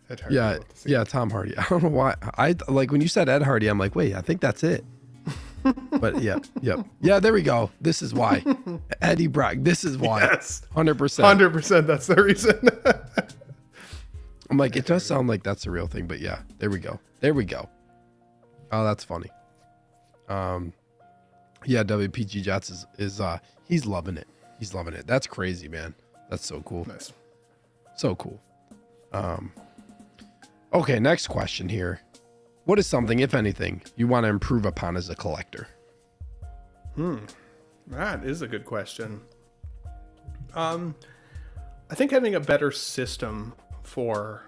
Ed Hardy. Yeah, Tom Hardy. I don't know why. I like when you said Ed Hardy, I'm like, wait, I think that's it. But yeah, there we go. This is why. Eddie Brock. This is why. Yes. 100%. 100%. That's the reason. I'm like, it does sound like that's the real thing, but yeah, there we go. Oh, that's funny. Yeah, WPG Jets is he's loving it. That's crazy, man. That's so cool. Nice. So cool. Okay, next question here. What is something, if anything, you want to improve upon as a collector? That is a good question. I think having a better system for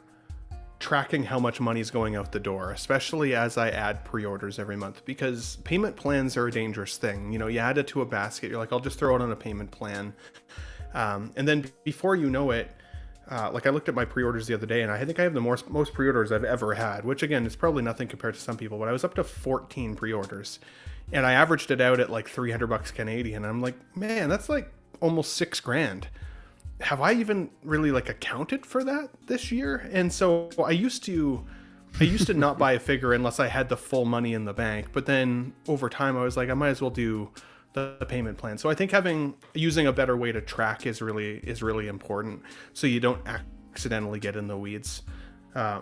tracking how much money is going out the door, especially as I add pre-orders every month, because payment plans are a dangerous thing. You know, you add it to a basket, you're like, I'll just throw it on a payment plan. And then before you know it, like I looked at my pre-orders the other day, and I think I have the most pre-orders I've ever had, which again, is probably nothing compared to some people, but I was up to 14 pre-orders, and I averaged it out at like $300 Canadian. And I'm like, man, that's like almost $6,000. Have I even really like accounted for that this year? And so I used to not buy a figure unless I had the full money in the bank. But then over time, I was like, I might as well do the payment plan. So I think using a better way to track is really important, so you don't accidentally get in the weeds,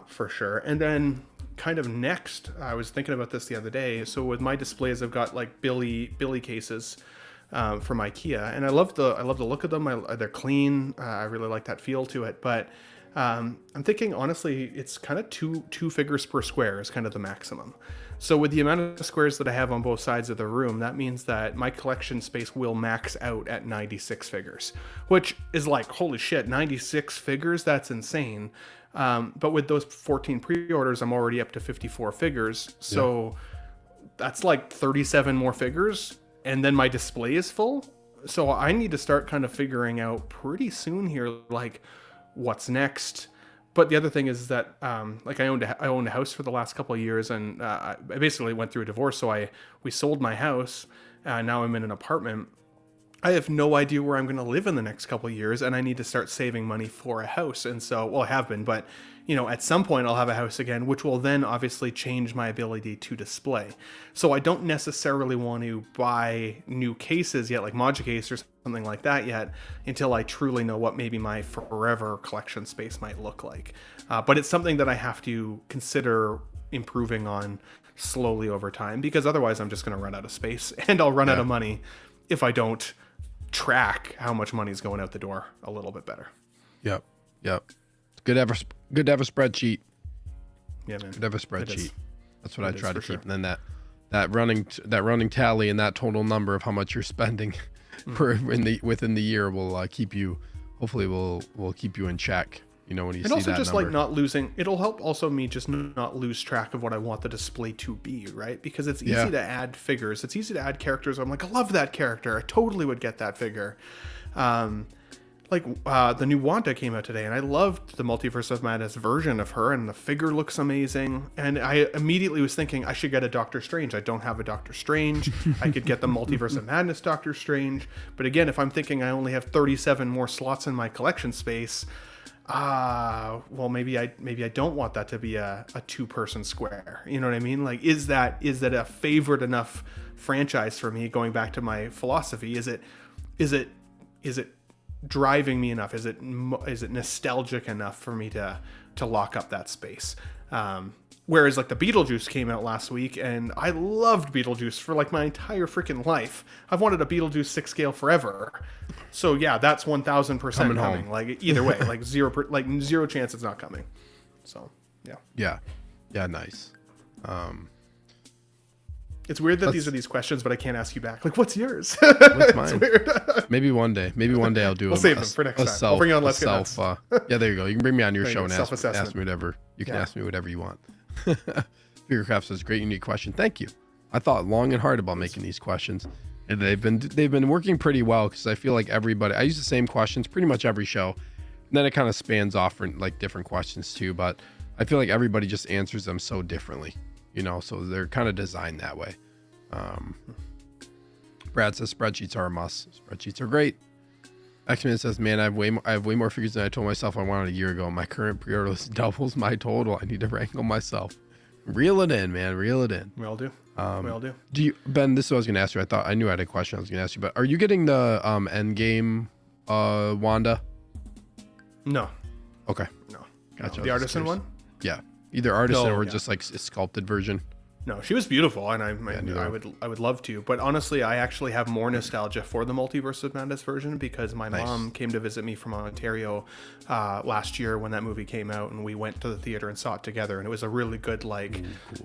for sure. And then kind of next, I was thinking about this the other day. So with my displays, I've got like Billy cases from IKEA, and I love the look of them. They're clean. I really like that feel to it. But I'm thinking, honestly, it's kind of two figures per square is kind of the maximum. So with the amount of squares that I have on both sides of the room, that means that my collection space will max out at 96 figures, which is like, holy shit, 96 figures? That's insane. But with those 14 pre-orders, I'm already up to 54 figures. So that's like 37 more figures. And then my display is full. So I need to start kind of figuring out pretty soon here, like, what's next. But the other thing is that, like I owned a house for the last couple of years, and I basically went through a divorce. So we sold my house. Now I'm in an apartment, I have no idea where I'm going to live in the next couple of years, and I need to start saving money for a house. And so, well, I have been, but at some point I'll have a house again, which will then obviously change my ability to display. So I don't necessarily want to buy new cases yet, like Module case or something like that yet, until I truly know what maybe my forever collection space might look like. But it's something that I have to consider improving on slowly over time, because otherwise I'm just going to run out of space and I'll run out of money if I don't track how much money is going out the door a little bit better. Yep. It's good to have a spreadsheet. Yeah, man. Good to have a spreadsheet. That's what I try to keep. Sure. And then that running tally and that total number of how much you're spending within the year will keep you. Hopefully, will keep you in check. When you see that number. And also just like not losing. It'll help also me just not lose track of what I want the display to be, right? Because it's easy to add figures. It's easy to add characters. I'm like, I love that character. I totally would get that figure. The new Wanda came out today, and I loved the Multiverse of Madness version of her, and the figure looks amazing. And I immediately was thinking I should get a Doctor Strange. I don't have a Doctor Strange. I could get the Multiverse of Madness Doctor Strange. But again, if I'm thinking I only have 37 more slots in my collection space, well, maybe I don't want that to be a 2-person square. You know what I mean? Like, is that a favorite enough franchise for me? Going back to my philosophy, is it driving me enough? Is it nostalgic enough for me to lock up that space? Whereas like the Beetlejuice came out last week, and I loved Beetlejuice for like my entire freaking life. I've wanted a Beetlejuice 6 scale forever. So yeah, that's 1,000% coming. Like either way, like zero chance it's not coming. So yeah. Nice. It's weird that these are these questions, but I can't ask you back. Like, what's yours? What's mine? It's weird. Maybe one day I'll do. We'll save them for next time. I'll bring you on Let's Get Nuts. Yeah, there you go. You can bring me on your show and ask me whatever. You can ask me whatever you want. Figurecraft says, great, unique question. Thank you. I thought long and hard about making these questions, and they've been working pretty well, because I feel like everybody. I use the same questions pretty much every show, and then it kind of spans off for like different questions too. But I feel like everybody just answers them so differently, so they're kind of designed that way. Brad says spreadsheets are a must. Spreadsheets are great. X-Men says, man, I have way more figures than I told myself I wanted a year ago. My current pre-order list doubles my total. I need to wrangle myself. Reel it in, man. Reel it in. We all do. Do you, Ben? This is what I was going to ask you. I knew I had a question I was going to ask you, but are you getting the Endgame Wanda? No. Okay. No. Gotcha. The artisan one? Yeah. Either artisan or just like a sculpted version. No, she was beautiful, and I would love to. But honestly, I actually have more nostalgia for the Multiverse of Madness version, because my mom came to visit me from Ontario last year when that movie came out, and we went to the theater and saw it together. And it was a really good,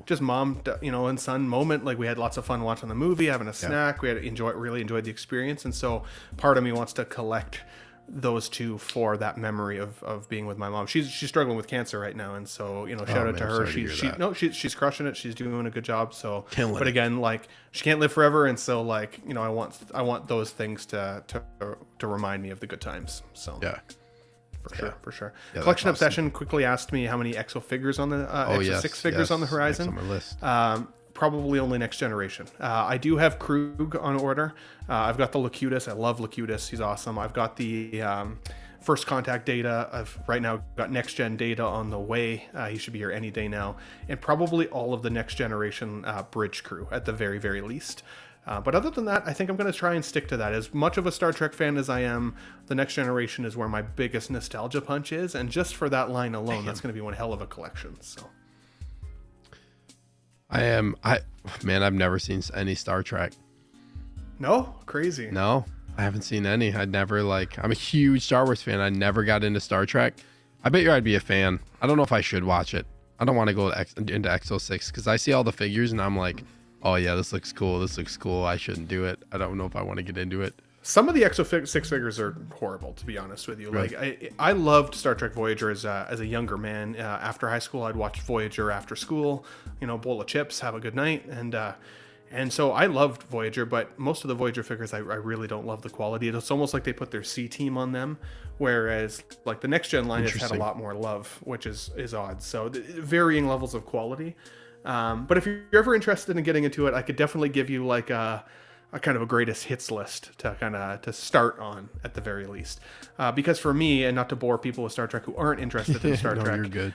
just mom, and son moment. Like, we had lots of fun watching the movie, having a snack. We had really enjoyed the experience, and so part of me wants to collect those two for that memory of being with my mom. She's struggling with cancer right now, and so shout out to her. She's crushing it. She's doing a good job. So but again, like, she can't live forever, and so like I want those things to remind me of the good times. So for sure. Yeah, Collection Obsession quickly asked me how many EXO figures on the EXO 6 figures on the horizon. On my list. Probably only next generation. I do have Krug on order. I've got the Locutus. I love Locutus. He's awesome. I've got the First Contact data. I've right now got next gen data on the way. He should be here any day now. And probably all of the next generation bridge crew at the very, very least. But other than that, I think I'm going to try and stick to that. As much of a Star Trek fan as I am, the next generation is where my biggest nostalgia punch is. And just for that line alone, that's going to be one hell of a collection. So. I've never seen any Star Trek. No? Crazy. No, I haven't seen any. I'm a huge Star Wars fan. I never got into Star Trek. I bet you I'd be a fan. I don't know if I should watch it. I don't want to go into Exo 6 because I see all the figures and I'm like, oh yeah, this looks cool. I shouldn't do it. I don't know if I want to get into it. Some of the Exo 6 figures are horrible, to be honest with you. Right. Like I loved Star Trek Voyager as a younger man. After high school, I'd watch Voyager after school. Bowl of chips, have a good night, and so I loved Voyager. But most of the Voyager figures, I really don't love the quality. It's almost like they put their C team on them, whereas like the next gen line has had a lot more love, which is odd. So varying levels of quality. But if you're ever interested in getting into it, I could definitely give you like a a kind of a greatest hits list to start on at the very least. Because for me, and not to bore people with Star Trek who aren't interested in Star Trek, you're good.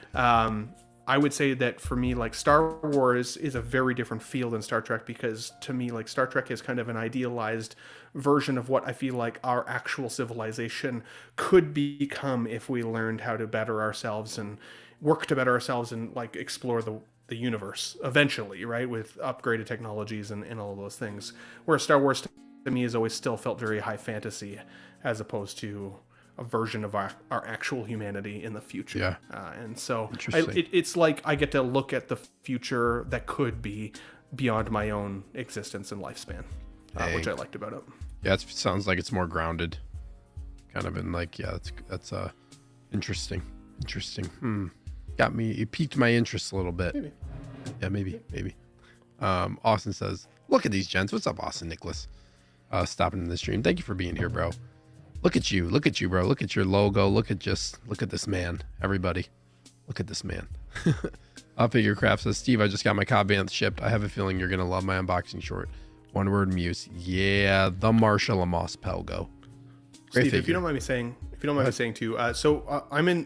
I would say that for me, like Star Wars is a very different feel than Star Trek, because to me, like Star Trek is kind of an idealized version of what I feel like our actual civilization could become if we learned how to better ourselves and work to better ourselves and like explore the universe eventually, right? With upgraded technologies and all of those things. Whereas Star Wars to me has always still felt very high fantasy as opposed to a version of our actual humanity in the future. Yeah. And so it's like I get to look at the future that could be beyond my own existence and lifespan, which I liked about it. Yeah, it sounds like it's more grounded, kind of in like, yeah, that's interesting. Got me, it piqued my interest a little bit. Maybe. Yeah, maybe. Austin says, look at these gents. What's up, Austin Nicholas? Stopping in the stream. Thank you for being here, bro. Look at you, bro. Look at your logo. Look at this man. Everybody, look at this man. Figure Craft says, Steve, I just got my Cobb shipped. I have a feeling you're gonna love my unboxing short. One word, Muse. Yeah, the Marshall Amos Pelgo. Great Steve, figure. if you don't mind me saying too,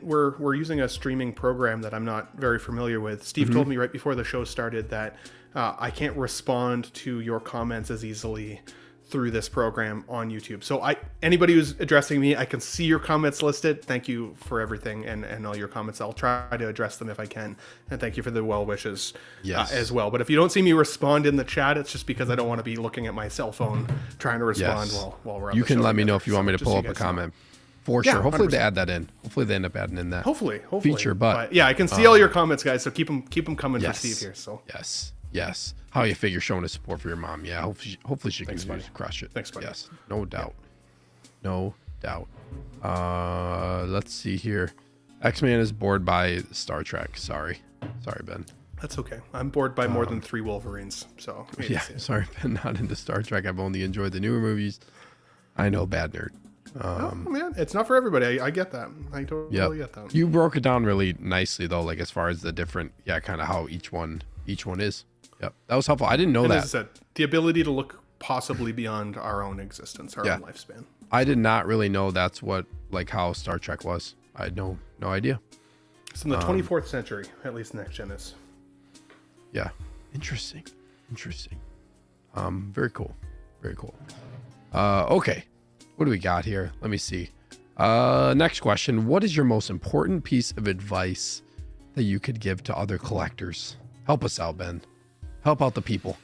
we're using a streaming program that I'm not very familiar with. Steve told me right before the show started that I can't respond to your comments as easily through this program on YouTube. So anybody who's addressing me, I can see your comments listed. Thank you for everything and all your comments. I'll try to address them if I can. And thank you for the well wishes as well. But if you don't see me respond in the chat, it's just because I don't want to be looking at my cell phone trying to respond while we're on You the can show let me together. know if you want me to pull up a comment. For sure. Hopefully 100%. they add that in. Hopefully they end up adding in that Hopefully. feature. But yeah, I can see all your comments, guys. So keep them coming for Steve here. So Yes. How you figure showing his support for your mom. Yeah. Hopefully she can crush it. Thanks, buddy. Yes. No doubt. Let's see here. X-Man is bored by Star Trek. Sorry, Ben. That's okay. I'm bored by more than 3 Wolverines. So yeah. Sorry, Ben. Not into Star Trek. I've only enjoyed the newer movies. I know, bad nerd. Oh man, it's not for everybody. I get that. I totally get that. You broke it down really nicely though, like as far as the different, kind of how each one is. Yep, that was helpful. I didn't know that. As I said, the ability to look possibly beyond our own existence, our own lifespan. I did not really know that's what how Star Trek was. I had no idea. It's in the 24th century, at least next gen is. Yeah, interesting. Very cool. Okay. What do we got here? Let me see. Next question. What is your most important piece of advice that you could give to other collectors? Help us out, Ben. Help out the people.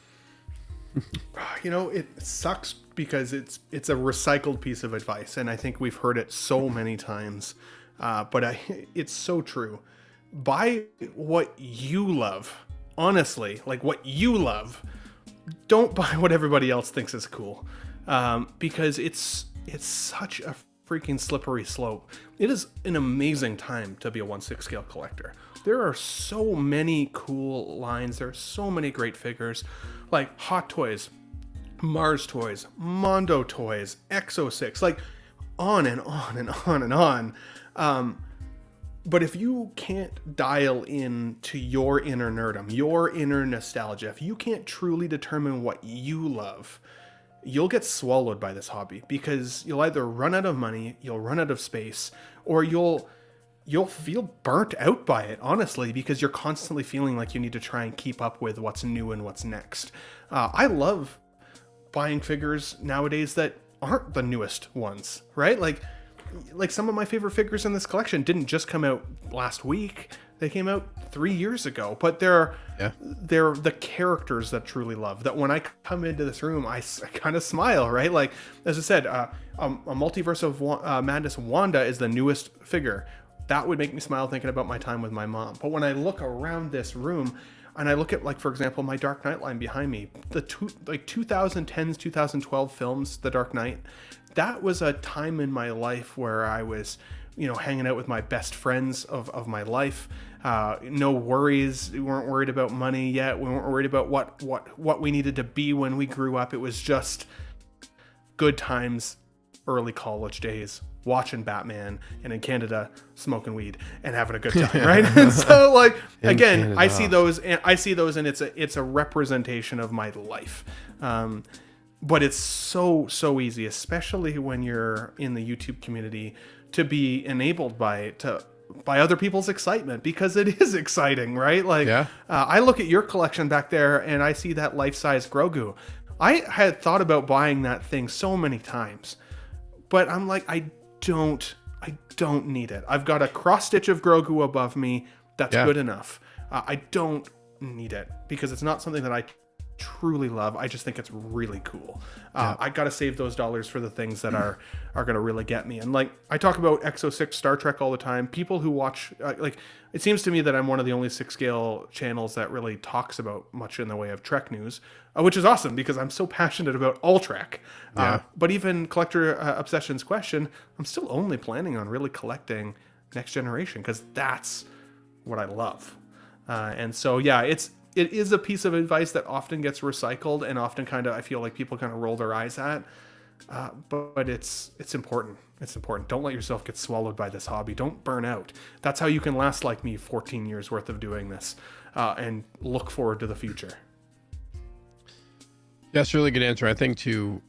It sucks because it's a recycled piece of advice, and I think we've heard it so many times. But it's so true. Buy what you love. Honestly, like what you love. Don't buy what everybody else thinks is cool. Because it's such a freaking slippery slope. It is an amazing time to be a 1/6 scale collector. There are so many cool lines. There are so many great figures like Hot Toys, Mars Toys, Mondo Toys, Exo 6, like on and on and on and on. But if you can't dial in to your inner nerdum, your inner nostalgia, if you can't truly determine what you love, you'll get swallowed by this hobby, because you'll either run out of money, you'll run out of space, or you'll feel burnt out by it, honestly, because you're constantly feeling like you need to try and keep up with what's new and what's next. I love buying figures nowadays that aren't the newest ones, right? Like some of my favorite figures in this collection didn't just come out last week. They came out 3 years ago, but they're the characters that truly love, that when I come into this room, I kind of smile, right? Like, as I said, a Multiverse of Madness Wanda is the newest figure. That would make me smile thinking about my time with my mom. But when I look around this room and I look at, like, for example, my Dark Knight line behind me, the 2010s, 2012 films, The Dark Knight, that was a time in my life where I was, hanging out with my best friends of my life. No worries. We weren't worried about money yet. We weren't worried about what we needed to be when we grew up. It was just good times, early college days, watching Batman, and in Canada, smoking weed and having a good time, right? And so, like, again, Canada. I see those, and it's a representation of my life. but it's so easy, especially when you're in the YouTube community, to be enabled by other people's excitement, because it is exciting, right? Like, Yeah. I look at your collection back there and I see that life-size Grogu. I had thought about buying that thing so many times, but I'm like, I don't need it. I've got a cross stitch of Grogu above me. That's good enough. I don't need it because it's not something that I truly love. I just think it's really cool. I got to save those dollars for the things that are going to really get me. And like, I talk about Exo 6 Star Trek all the time. People who watch, like, it seems to me that I'm one of the only 6 scale channels that really talks about much in the way of Trek news, which is awesome because I'm so passionate about all Trek. But even Collector Obsession's question, I'm still only planning on really collecting Next Generation because that's what I love. And so, yeah, it is a piece of advice that often gets recycled and often kind of, I feel like people kind of roll their eyes at. But it's important. It's important. Don't let yourself get swallowed by this hobby. Don't burn out. That's how you can last like me 14 years worth of doing this and look forward to the future. Yeah, it's a really good answer. I think too,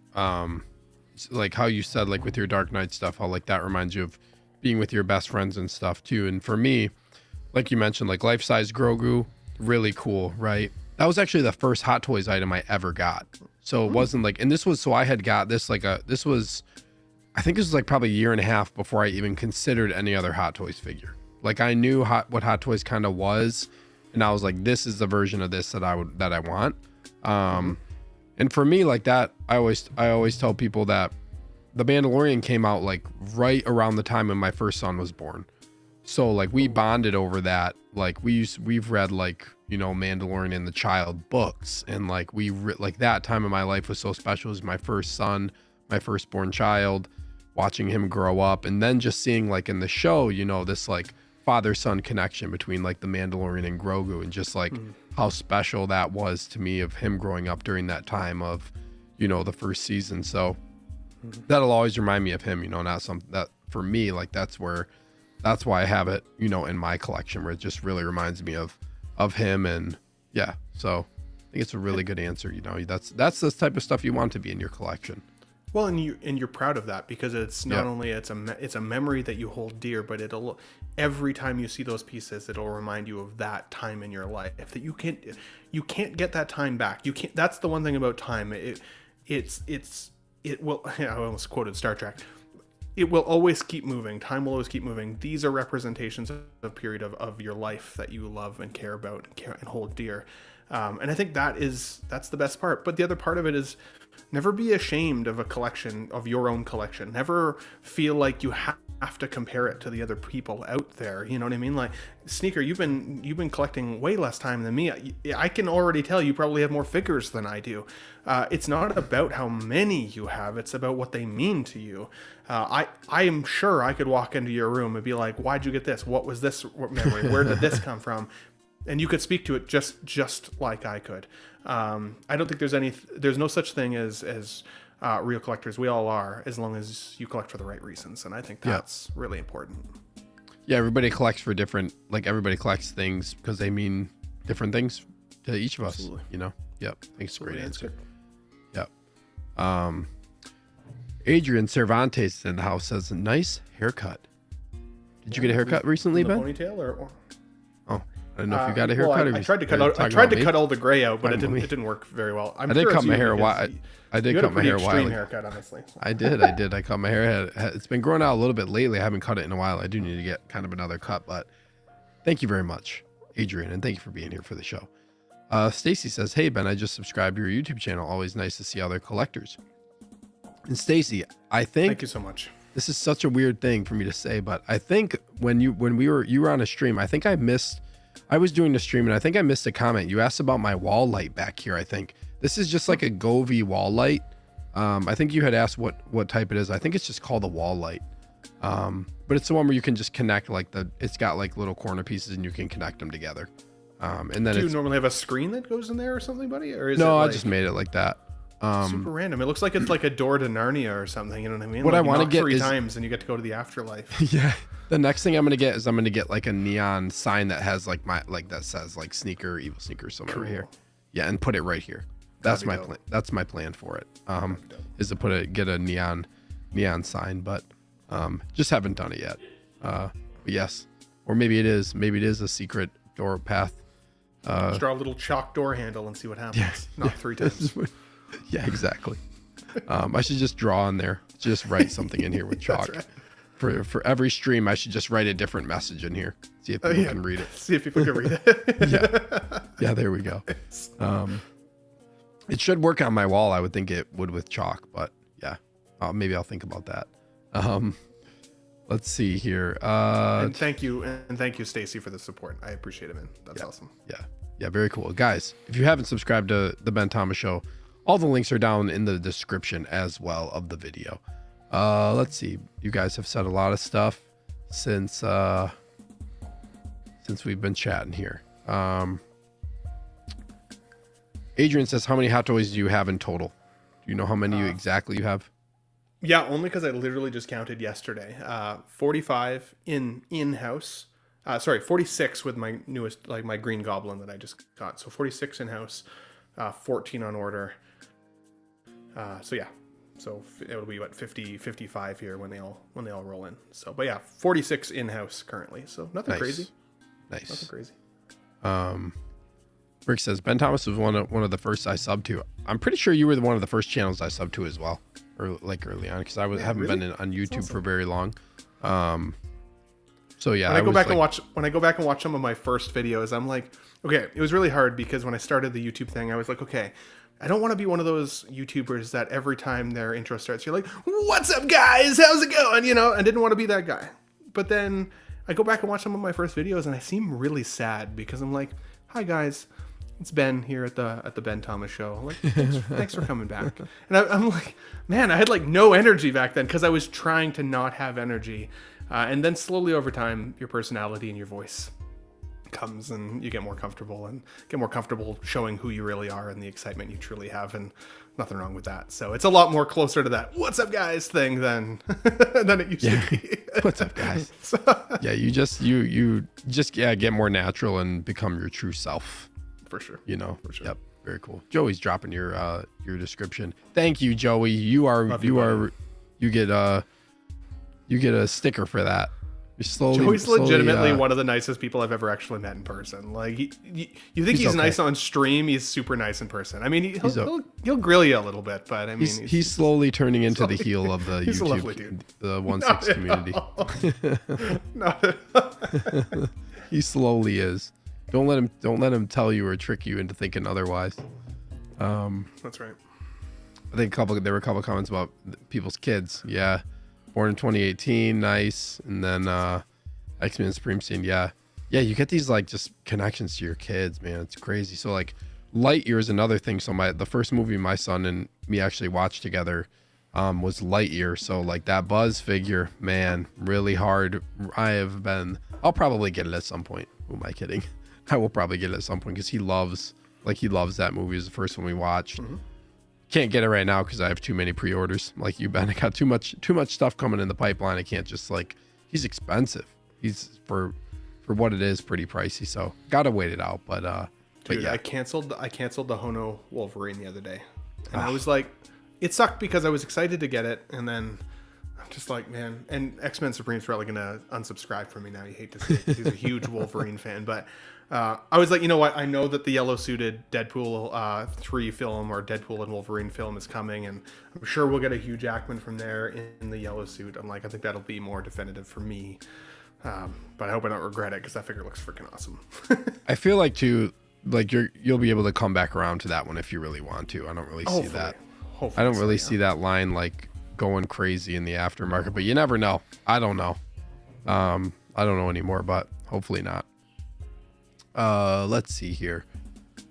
like how you said, like with your Dark Knight stuff, how like that reminds you of being with your best friends and stuff too. And for me, like you mentioned, like life-size Grogu, really cool, right? That was actually the first Hot Toys item I ever got. So it wasn't like, and this was, so I had got this like this was, I think this was like probably a year and a half before I even considered any other Hot Toys figure. Like I knew what Hot Toys kind of was, and I was like, this is the version of this that I want. And for me, like that, I always tell people that The Mandalorian came out like right around the time when my first son was born. So like we bonded over that. Like we've read like, you know, Mandalorian and the Child books, and like like that time in my life was so special. It was my first son, my firstborn child, watching him grow up, and then just seeing like in the show, you know, this like father-son connection between like the Mandalorian and Grogu, and just like how special that was to me of him growing up during that time of, you know, the first season. So that'll always remind me of him, you know, not something that for me, like that's why I have it, you know, in my collection, where it just really reminds me of him. And yeah, so I think it's a really good answer. You know, that's the type of stuff you want to be in your collection. Well, and you're proud of that because it's not only it's a memory that you hold dear, but every time you see those pieces, it'll remind you of that time in your life that you can't get that time back. You can't. That's the one thing about time. It will. I almost quoted Star Trek. It will always keep moving. Time will always keep moving. These are representations of a period of your life that you love and care about and hold dear. And I think that's the best part. But the other part of it is never be ashamed of a collection, of your own collection. Never feel like you have to compare it to the other people out there. You know what I mean? Like, Sneaker, you've been collecting way less time than me. I can already tell you probably have more figures than I do. It's not about how many you have. It's about what they mean to you. I am sure I could walk into your room and be like, why'd you get this? What was this memory? Where did this come from? And you could speak to it just like I could. I don't think there's no such thing as real collectors. We all are, as long as you collect for the right reasons. And I think that's really important. Yeah, everybody collects for different, like everybody collects things because they mean different things to each of us. Absolutely. You know? Yep. Thanks. Great answer. Yep. Adrian Cervantes in the house says, nice haircut. Did you get a haircut recently, Ben? Ponytail or? Oh, I don't know if you got a haircut. I tried to cut all the gray out, but it didn't work very well. I did cut my hair a while. I did cut my hair a while. Extreme haircut, honestly. I did. I cut my hair. It's been growing out a little bit lately. I haven't cut it in a while. I do need to get kind of another cut, but thank you very much, Adrian, and thank you for being here for the show. Stacy says, hey, Ben, I just subscribed to your YouTube channel. Always nice to see other collectors. And Stacy, I think... Thank you so much. This is such a weird thing for me to say, but I think when you were on a stream, I think I was doing the stream and I think I missed a comment. You asked about my wall light back here. I think this is just like a Govee wall light. I think you had asked what type it is. I think it's just called a wall light. But it's the one where you can just connect it's got like little corner pieces and you can connect them together. And then do you normally have a screen that goes in there or something, buddy? Or is no, I just made it like that. Super random. It looks like it's like a door to Narnia or something. You know what I mean? What like I want to get 3 is times and you get to go to the afterlife. Yeah. The next thing I'm gonna get like a neon sign that has like that says like Sneaker, Evil Sneaker somewhere right here. Yeah, and put it right here. That's my plan. That's my plan for it. Is to get a neon sign, but just haven't done it yet. But yes, or maybe it is a secret door path. Just draw a little chalk door handle and see what happens. Yeah, not 3 times. Yeah, exactly. I should just draw on there. Just write something in here with chalk. Right. For every stream, I should just write a different message in here. See if people can read it. See if people can read it. Yeah, there we go. It should work on my wall. I would think it would with chalk, but yeah, maybe I'll think about that. Let's see here. And thank you, Stacy, for the support. I appreciate it, man. That's awesome. Yeah, very cool, guys. If you haven't subscribed to the Ben Thomas Show, all the links are down in the description as well of the video. Let's see. You guys have said a lot of stuff since we've been chatting here. Adrian says, how many hot toys do you have in total? Do you know how many exactly you have? Yeah, only because I literally just counted yesterday. 45 in-house. 46 with my newest, like my green goblin that I just got. So 46 in-house, 14 on order. So yeah. So it'll be what 50, 55 here when they all roll in. So, but yeah, 46 in-house currently. So nothing crazy. Nice. Nothing crazy. Rick says Ben Thomas was one of the first I subbed to. I'm pretty sure you were one of the first channels I subbed to as well, or like early on, because haven't been on YouTube for very long. So yeah, when I go back and watch some of my first videos, I'm like, okay, it was really hard because when I started the YouTube thing, I was like, okay, I don't want to be one of those YouTubers that every time their intro starts, you're like, what's up, guys? How's it going? You know, I didn't want to be that guy. But then I go back and watch some of my first videos and I seem really sad because I'm like, hi, guys. It's Ben here at the Ben Thomas Show. Like, thanks for coming back. And I'm like, man, I had like no energy back then because I was trying to not have energy. And then slowly over time, your personality and your voice comes and you get more comfortable showing who you really are and the excitement you truly have, and nothing wrong with that. So it's a lot more closer to that "what's up, guys" thing than it used to be. What's up, guys? Yeah, you just get more natural and become your true self. For sure. You know. For sure. Yep. Very cool. Joey's dropping your description. Thank you, Joey. You get a sticker for that. Joey's legitimately one of the nicest people I've ever actually met in person. Like, you think he's nice on stream, he's super nice in person. I mean, he'll grill you a little bit, but I mean, he's slowly turning into the heel of the YouTube, a lovely dude. The 1/6 community. Not at all. He slowly is. Don't let him tell you or trick you into thinking otherwise. That's right. I think there were a couple comments about people's kids. Yeah. Born in 2018, nice. And then X-Men Supreme Scene, yeah, you get these like just connections to your kids, man. It's crazy. So like Lightyear is another thing. So the first movie my son and me actually watched together was Lightyear. So like that Buzz figure, man, really hard. I'll probably get it at some point. Who am I kidding? I will probably get it at some point because he loves that movie. It was the first one we watched. Mm-hmm. Can't get it right now because I have too many pre-orders. Like you, Ben, I got too much stuff coming in the pipeline. I can't just he's expensive. He's for what it is, pretty pricey. So gotta wait it out. But dude, yeah. I canceled the Hono Wolverine the other day, and I was like, it sucked because I was excited to get it, and then I'm just like, man. And X-Men Supreme's probably gonna unsubscribe from me now. You hate to see it because he's a huge Wolverine fan, but. I was like, you know what? I know that the yellow-suited Deadpool 3 film or Deadpool and Wolverine film is coming, and I'm sure we'll get a Hugh Jackman from there in the yellow suit. I'm like, I think that'll be more definitive for me. But I hope I don't regret it because that figure looks freaking awesome. I feel like too, like you'll be able to come back around to that one if you really want to. I don't really see that. I don't really see that line like going crazy in the aftermarket, but you never know. I don't know. I don't know anymore, but hopefully not. Let's see here.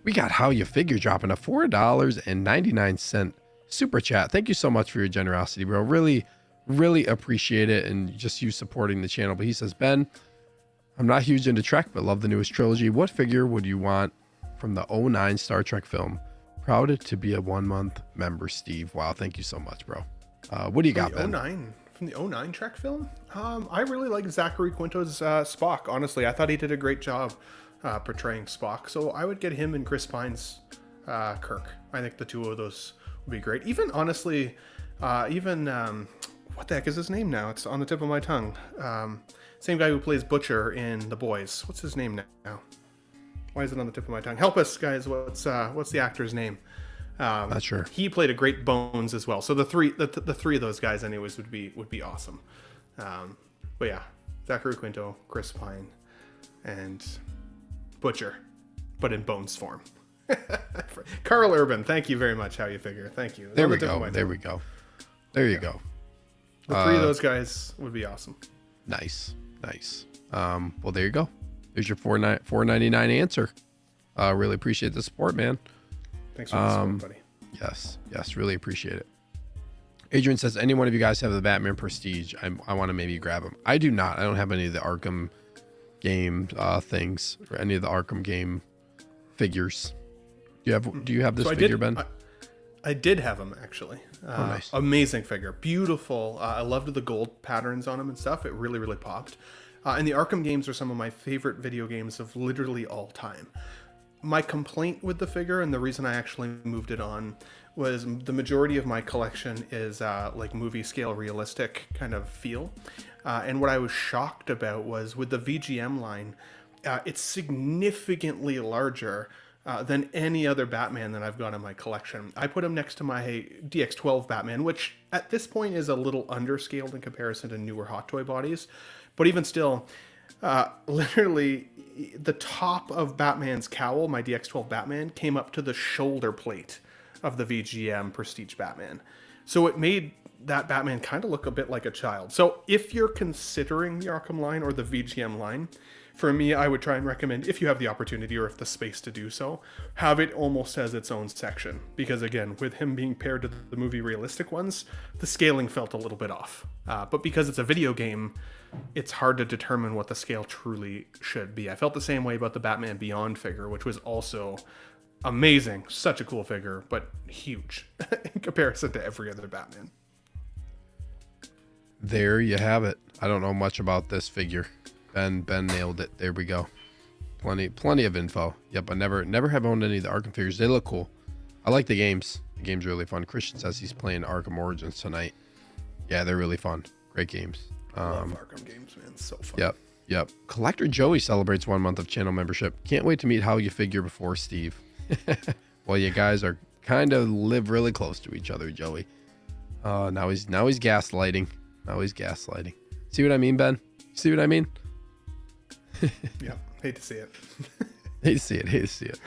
We got How You Figure dropping a $4.99 super chat. Thank you so much for your generosity, bro. Really, really appreciate it, and just you supporting the channel. But he says, Ben, I'm not huge into Trek, but love the newest trilogy. What figure would you want from the 09 Star Trek film? Proud to be a 1-month member, Steve. Wow, thank you so much, bro. What do you got, Ben? From the 09 Trek film? I really like Zachary Quinto's Spock. Honestly, I thought he did a great job portraying Spock. So I would get him and Chris Pine's Kirk. I think the two of those would be great. Even honestly, what the heck is his name now? It's on the tip of my tongue. Same guy who plays Butcher in The Boys. What's his name now? Why is it on the tip of my tongue? Help us, guys. What's the actor's name? Not sure. He played a great Bones as well. So the three of those guys, anyways, would be awesome. But yeah, Zachary Quinto, Chris Pine, and Butcher, but in Bones form. Carl Urban, thank you very much. How you figure? Thank you. There we go. There we go. There you go. The three of those guys would be awesome. Nice. Well, there you go. There's your $4.99 answer. Really appreciate the support, man. Thanks for the support, buddy. Yes, really appreciate it. Adrian says, any one of you guys have the Batman Prestige? I want to maybe grab them. I do not. I don't have any of the Arkham game things or any of the Arkham game figures. Do you have this figure, Ben? I did have him, actually. Nice. Amazing figure. Beautiful. I loved the gold patterns on him and stuff. It really, really popped. And the Arkham games are some of my favorite video games of literally all time. My complaint with the figure, and the reason I actually moved it on, was the majority of my collection is like movie scale realistic kind of feel. And what I was shocked about was with the VGM line, it's significantly larger than any other Batman that I've got in my collection. I put him next to my DX12 Batman, which at this point is a little underscaled in comparison to newer Hot Toy bodies. But even still, literally the top of Batman's cowl, my DX12 Batman, came up to the shoulder plate of the VGM Prestige Batman. So it made that Batman kind of look a bit like a child. So if you're considering the Arkham line or the VGM line, for me, I would try and recommend, if you have the opportunity or if the space to do so, have it almost as its own section. Because again, with him being paired to the movie realistic ones, the scaling felt a little bit off. But because it's a video game, it's hard to determine what the scale truly should be. I felt the same way about the Batman Beyond figure, which was also amazing. Such a cool figure, but huge in comparison to every other Batman. There you have it. I don't know much about this figure. Ben nailed it. There we go. Plenty of info. Yep, I never have owned any of the Arkham figures. They look cool. I like the games. The game's really fun. Christian says he's playing Arkham Origins tonight. Yeah, they're really fun. Great games. Love Arkham games, man. So fun. Yep. Collector Joey celebrates 1 month of channel membership. Can't wait to meet how you figure before Steve. Well, you guys are kind of live really close to each other, Joey. Now he's gaslighting. See what I mean, Ben? See what I mean? Yeah, hate to see it. hate to see it.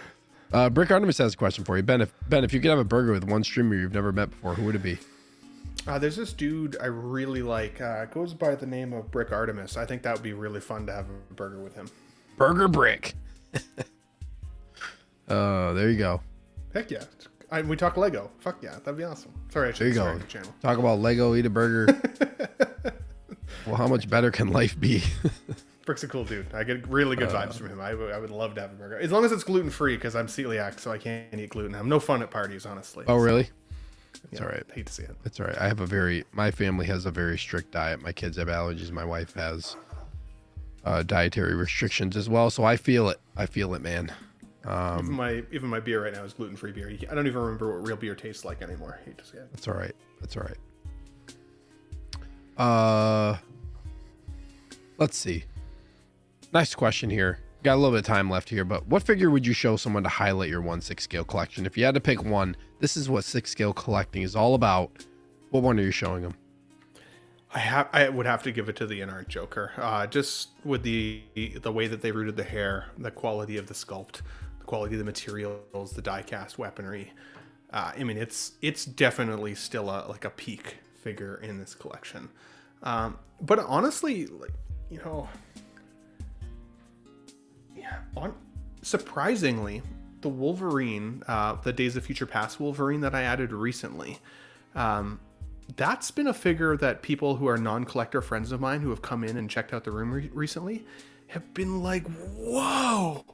Brick Artemis has a question for you. Ben, if you could have a burger with one streamer you've never met before, who would it be? There's this dude I really like. Goes by the name of Brick Artemis. I think that would be really fun to have a burger with him. Burger Brick. There you go. Heck yeah. We talk Lego. Fuck yeah, that'd be awesome. Sorry, I should start the channel. Talk about Lego, eat a burger. Well, how much better can life be? Brick's a cool dude. I get really good vibes from him. I would love to have a burger. As long as it's gluten-free, because I'm celiac, so I can't eat gluten. I'm no fun at parties, honestly. Oh, really? It's Yeah, all right. hate to see it. It's all right. My family has a very strict diet. My kids have allergies. My wife has dietary restrictions as well. So I feel it. Man. Even my beer right now is gluten-free beer. I don't even remember what real beer tastes like anymore. Hate to see it. That's all right. Let's see. Nice question here. Got a little bit of time left here, but what figure would you show someone to highlight your 1/6 scale collection? If you had to pick one, this is what 6 scale collecting is all about. What one are you showing them? I would have to give it to the In-Art Joker. Just with the way that they rooted the hair, the quality of the sculpt, the quality of the materials, the die-cast weaponry. I mean, it's definitely still a peak figure in this collection. But honestly, surprisingly, the Wolverine, the Days of Future Past Wolverine that I added recently, that's been a figure that people who are non-collector friends of mine who have come in and checked out the room recently have been like, whoa,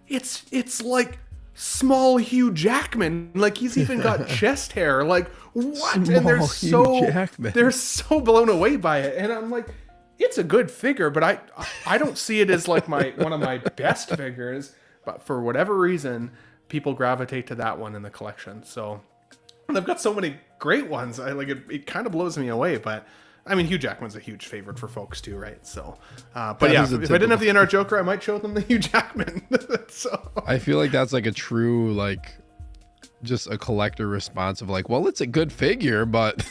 it's like small Hugh Jackman. Like, he's even got chest hair. Like, what? Small and they're Hugh so blown away by it. And I'm like, it's a good figure, but I don't see it as like one of my best figures. But for whatever reason, people gravitate to that one in the collection. So, and I've got so many great ones. I like it. It kind of blows me away, but I mean, Hugh Jackman's a huge favorite for folks too, right? So, but yeah, if I didn't have the NR Joker, I might show them the Hugh Jackman. So I feel like that's like a true, like, just a collector response of like, well, it's a good figure, but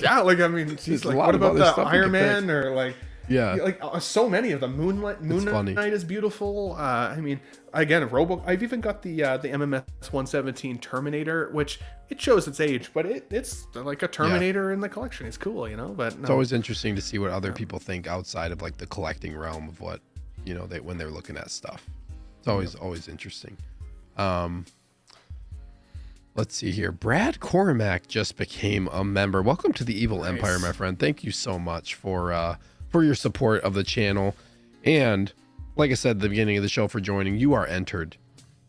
yeah, like, I mean, she's like, what about the Iron Man or like, yeah, like so many of them. Moon Knight is beautiful. I mean, again, I've even got the MMS 117 Terminator, which it shows its age, but it's like a Terminator in the collection. It's cool, you know. But no. It's always interesting to see what other people think outside of like the collecting realm of what, you know, when they're looking at stuff. It's always interesting. Let's see here. Brad Cormack just became a member. Welcome to the Evil Empire, my friend. Thank you so much for your support of the channel. And like I said at the beginning of the show, for joining, you are entered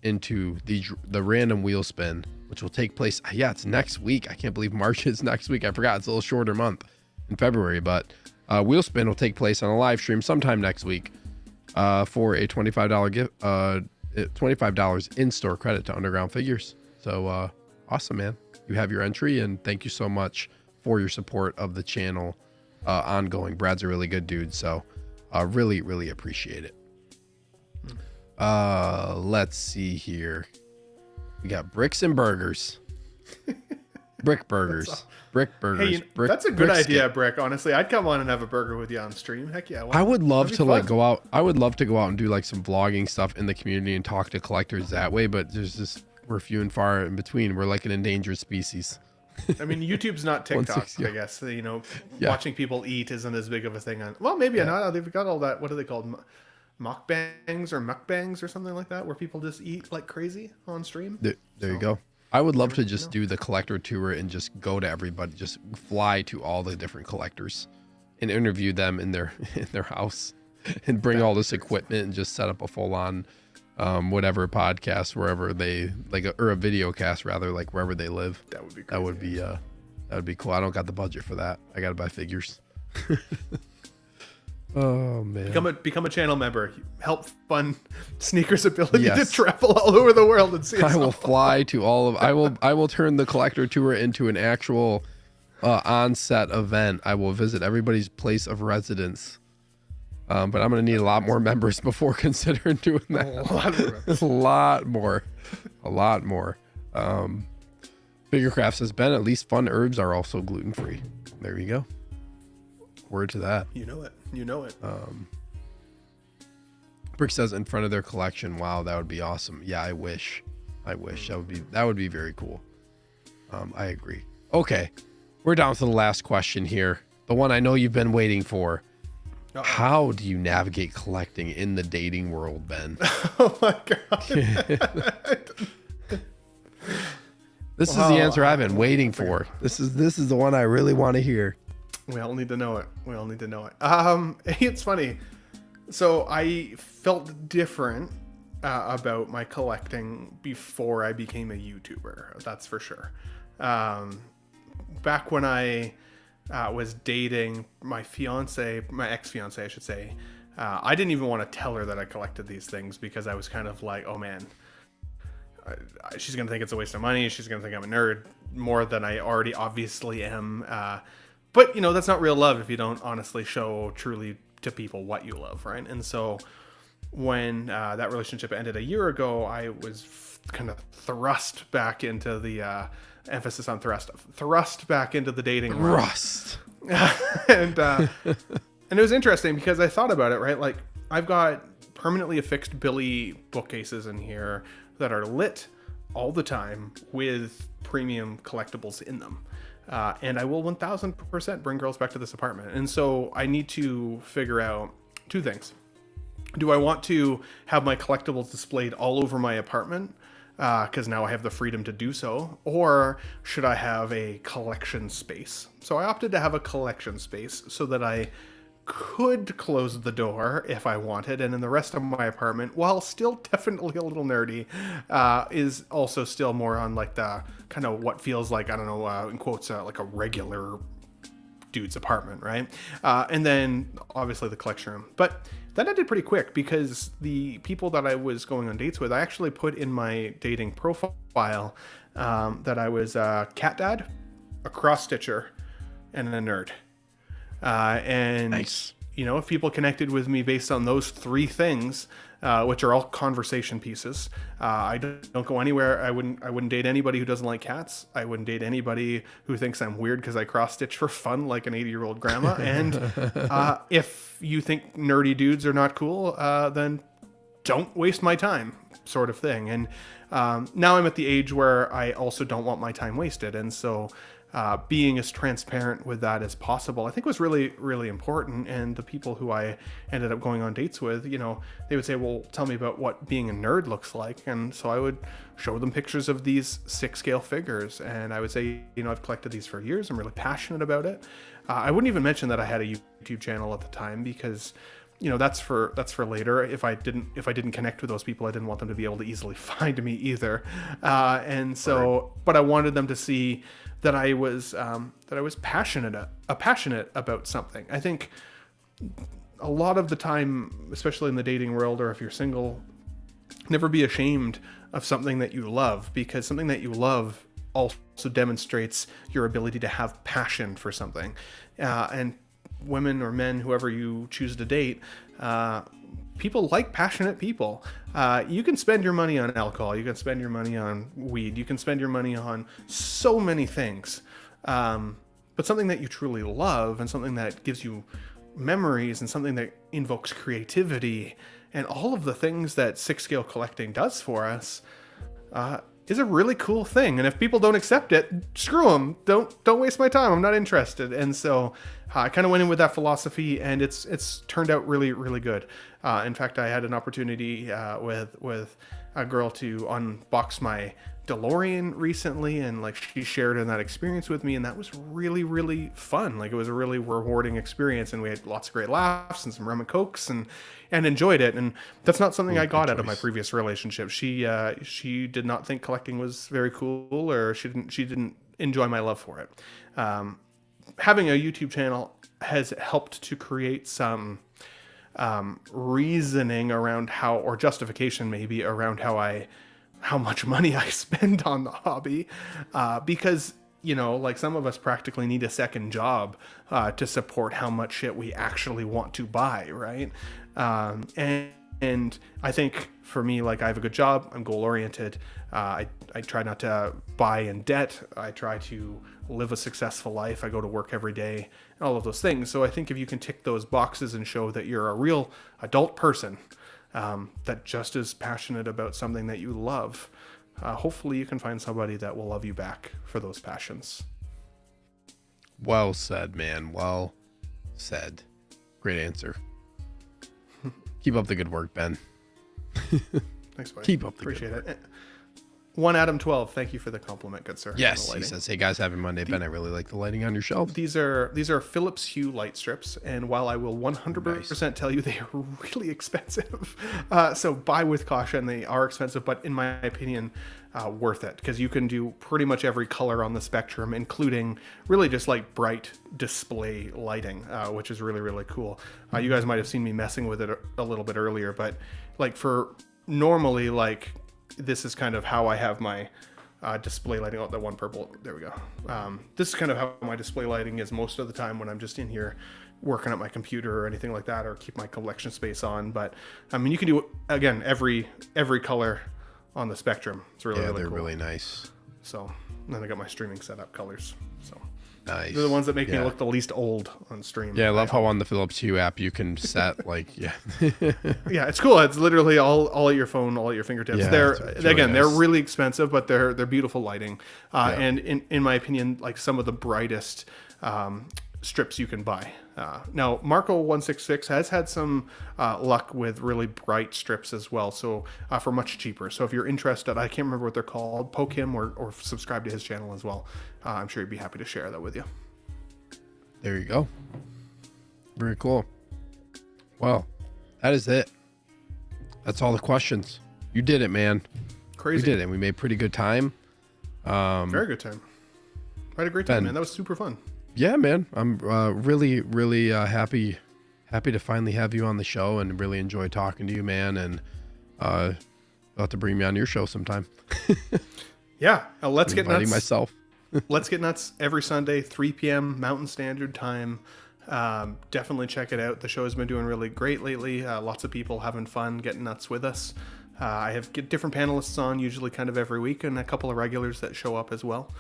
into the random wheel spin, which will take place. Yeah, it's next week. I can't believe March is next week. I forgot it's a little shorter month in February, but wheel spin will take place on a live stream sometime next week for a $25 gift, $25 in-store credit to Underground Figures. So awesome, man. You have your entry, and thank you so much for your support of the channel ongoing. Brad's a really good dude, so really, really appreciate it. Let's see here. We got Bricks and Burgers. Brick Burgers. Brick Burgers. Hey, that's a good idea, Brick. Honestly, I'd come on and have a burger with you on stream. Heck yeah. I would love to like go out. I would love to go out and do like some vlogging stuff in the community and talk to collectors that way, but there's just, we're few and far in between. We're like an endangered species. I mean, YouTube's not TikTok, I guess. You know, watching people eat isn't as big of a thing on. Well, maybe not. They've got all that. What are they called? Mukbangs or mukbangs or something like that, where people just eat like crazy on stream. There you go. I would love to just do the collector tour and just go to everybody, just fly to all the different collectors and interview them in their house and bring all this equipment and just set up a full on whatever podcast wherever they like, or a video cast rather, like wherever they live. That would be crazy. That would be cool. I don't got the budget for that. I got to buy figures. Oh man. Become a channel member. Help fund Sneaker's ability to travel all over the world and see. I will fly to all of I will turn the collector tour into an actual on-set event. I will visit everybody's place of residence. But I'm going to need a lot more members before considering doing that. A lot more. Figurecraft says, Ben, at least fun herbs are also gluten-free. There you go. Word to that. You know it. Brick says in front of their collection. Wow, that would be awesome. Yeah, I wish. That would be very cool. I agree. Okay. We're down to the last question here. The one I know you've been waiting for. Uh-oh. How do you navigate collecting in the dating world, Ben? Oh my God. This is the answer I've been waiting for. This is the one I really want to hear. We all need to know it. It's funny. So I felt different about my collecting before I became a YouTuber. That's for sure. Back when I was dating my ex-fiance, I should say, I didn't even want to tell her that I collected these things because I was kind of like, oh man, she's going to think it's a waste of money. She's going to think I'm a nerd more than I already obviously am. But, you know, that's not real love if you don't honestly show truly to people what you love, right? And so when that relationship ended a year ago, I was kind of thrust back into the emphasis on thrust back into the dating world. And it was interesting because I thought about it, right? Like, I've got permanently affixed Billy bookcases in here that are lit all the time with premium collectibles in them. And I will 1000% bring girls back to this apartment. And so I need to figure out two things. Do I want to have my collectibles displayed all over my apartment? Because now I have the freedom to do so. Or should I have a collection space? So I opted to have a collection space so that I could close the door if I wanted, and then the rest of my apartment, while still definitely a little nerdy, is also still more on like the kind of what feels like, I don't know, in quotes, like a regular dude's apartment, right? And then obviously the collection room. But that ended pretty quick because the people that I was going on dates with, I actually put in my dating profile that I was a cat dad, a cross stitcher, and a nerd. And Nice. you know, if people connected with me based on those three things, which are all conversation pieces, I don't go anywhere. I wouldn't date anybody who doesn't like cats. I wouldn't date anybody who thinks I'm weird because I cross stitch for fun like an 80-year-old grandma. And if you think nerdy dudes are not cool, then don't waste my time, sort of thing. And now I'm at the age where I also don't want my time wasted, and so being as transparent with that as possible, I think, was really, really important. And the people who I ended up going on dates with, you know, they would say, well, tell me about what being a nerd looks like. And so I would show them pictures of these 6-scale figures. And I would say, you know, I've collected these for years. I'm really passionate about it. I wouldn't even mention that I had a YouTube channel at the time because, you know, that's for later. If I didn't connect with those people, I didn't want them to be able to easily find me either. And so, but I wanted them to see that I was passionate about something. I think a lot of the time, especially in the dating world, or if you're single, never be ashamed of something that you love, because something that you love also demonstrates your ability to have passion for something. And women or men, whoever you choose to date, people like passionate people. You can spend your money on alcohol. You can spend your money on weed. You can spend your money on so many things. But something that you truly love, and something that gives you memories, and something that invokes creativity, and all of the things that 6-scale collecting does for us, is a really cool thing. And if people don't accept it, screw them. Don't waste my time. I'm not interested. And so I kind of went in with that philosophy, and it's turned out really, really good. In fact, I had an opportunity with a girl to unbox my DeLorean recently, and like she shared in that experience with me, and that was really, really fun. Like, it was a really rewarding experience, and we had lots of great laughs and some rum and cokes, and enjoyed it. And that's not something I got out of my previous relationship. She did not think collecting was very cool, or she didn't enjoy my love for it. Having a YouTube channel has helped to create some reasoning around how, or justification maybe, around how much money I spend on the hobby, because, you know, like, some of us practically need a second job to support how much shit we actually want to buy, right? And I think for me, like, I have a good job. I'm goal oriented. I try not to buy in debt. I try to live a successful life. I go to work every day, and all of those things. So I think if you can tick those boxes and show that you're a real adult person, that just is passionate about something that you love, hopefully you can find somebody that will love you back for those passions. Well said, man. Well said. Great answer. Keep up the good work, Ben. Thanks, buddy. Keep up the Appreciate good work. it. One Adam 12, thank you for the compliment, good sir. Yes, he says, hey guys, happy Monday. Ben, I really like the lighting on your shelf. These are Philips Hue light strips, and while I will 100% tell you they are really expensive, so buy with caution. They are expensive, but in my opinion, worth it, because you can do pretty much every color on the spectrum, including really just like bright display lighting, which is really, really cool. You guys might have seen me messing with it a little bit earlier, but like, for normally, like, this is kind of how I have my display lighting. Oh, that one purple. There we go. This is kind of how my display lighting is most of the time when I'm just in here working at my computer or anything like that, or keep my collection space on. But I mean, you can do, again, every color on the spectrum. It's really, really they're cool. really nice. So then I got my streaming setup colors. So nice. they're the ones that make me look the least old on stream. Yeah, I love how on the Philips Hue app you can set like yeah, it's cool. It's literally all at your phone, all at your fingertips. Yeah, they're it's really again, nice. they're really expensive, but they're beautiful lighting. And in my opinion, like, some of the brightest strips you can buy. Now, Marco 166 has had some luck with really bright strips as well, so for much cheaper. So if you're interested, I can't remember what they're called, poke him or subscribe to his channel as well. I'm sure he'd be happy to share that with you. There you go. Very cool. Well, that is it. That's all the questions. You did it, man. Crazy. You did it. We made pretty good time. Very good time. I had a great time, Ben, man. That was super fun. Yeah, man. I'm really, really happy to finally have you on the show, and really enjoy talking to you, man. And you'll have to bring me on your show sometime. Yeah, let's get nuts. Myself. Let's Get Nuts every Sunday, 3 p.m. Mountain Standard Time. Definitely check it out. The show has been doing really great lately. Lots of people having fun, getting nuts with us. I have different panelists on, usually kind of every week, and a couple of regulars that show up as well.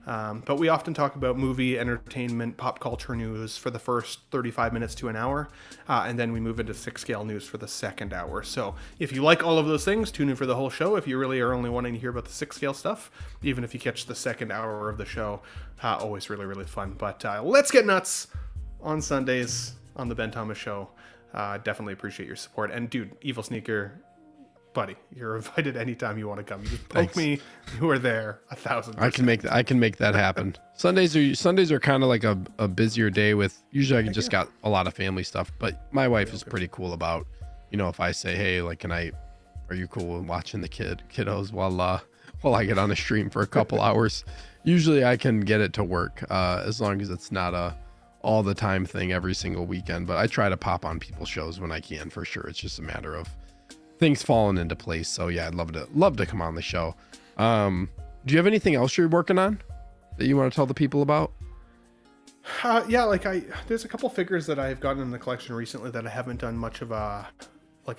But we often talk about movie, entertainment, pop culture news for the first 35 minutes to an hour, and then we move into 6-scale news for the second hour. So if you like all of those things, tune in for the whole show. If you really are only wanting to hear about the 6-scale stuff, even if you catch the second hour of the show, always really, really fun. But let's get nuts on Sundays on the Ben Thomas Show. Definitely appreciate your support. And dude, Evil Sneaker, buddy, you're invited anytime you want to come. You just poke me. You are there 1,000%. I can make that happen. Sundays are kind of like a busier day with, usually I just got a lot of family stuff, but my wife is pretty cool about, if I say, hey, like, are you cool with watching the kiddos while I get on a stream for a couple hours? Usually I can get it to work, as long as it's not a all the time thing every single weekend, but I try to pop on people's shows when I can, for sure. It's just a matter of things falling into place. So yeah, I'd love to come on the show. Do you have anything else you're working on that you want to tell the people about? Yeah, there's a couple figures that I've gotten in the collection recently that I haven't done much of an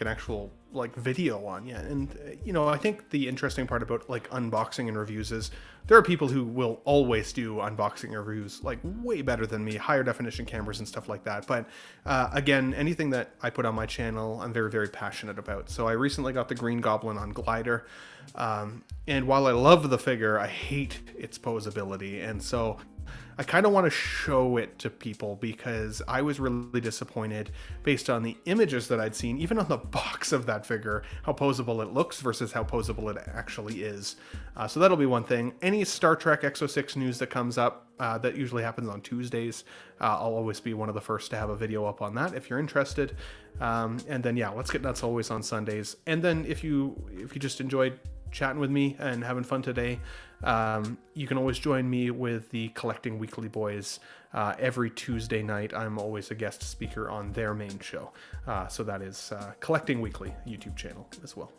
actual video on yet. And I think the interesting part about unboxing and reviews is there are people who will always do unboxing and reviews way better than me, higher definition cameras and stuff like that. But again, anything that I put on my channel, I'm very, very passionate about. So I recently got the Green Goblin on glider. And while I love the figure, I hate its posability. And so I kind of want to show it to people because I was really disappointed based on the images that I'd seen, even on the box of that figure, how posable it looks versus how posable it actually is. So that'll be one thing. Any Star Trek Exo-6 news that comes up, that usually happens on Tuesdays, I'll always be one of the first to have a video up on that if you're interested. And then, yeah, Let's Get Nuts always on Sundays. And then if you just enjoyed chatting with me and having fun today, you can always join me with the Collecting Weekly Boys. Every Tuesday night, I'm always a guest speaker on their main show. So that is Collecting Weekly YouTube channel as well.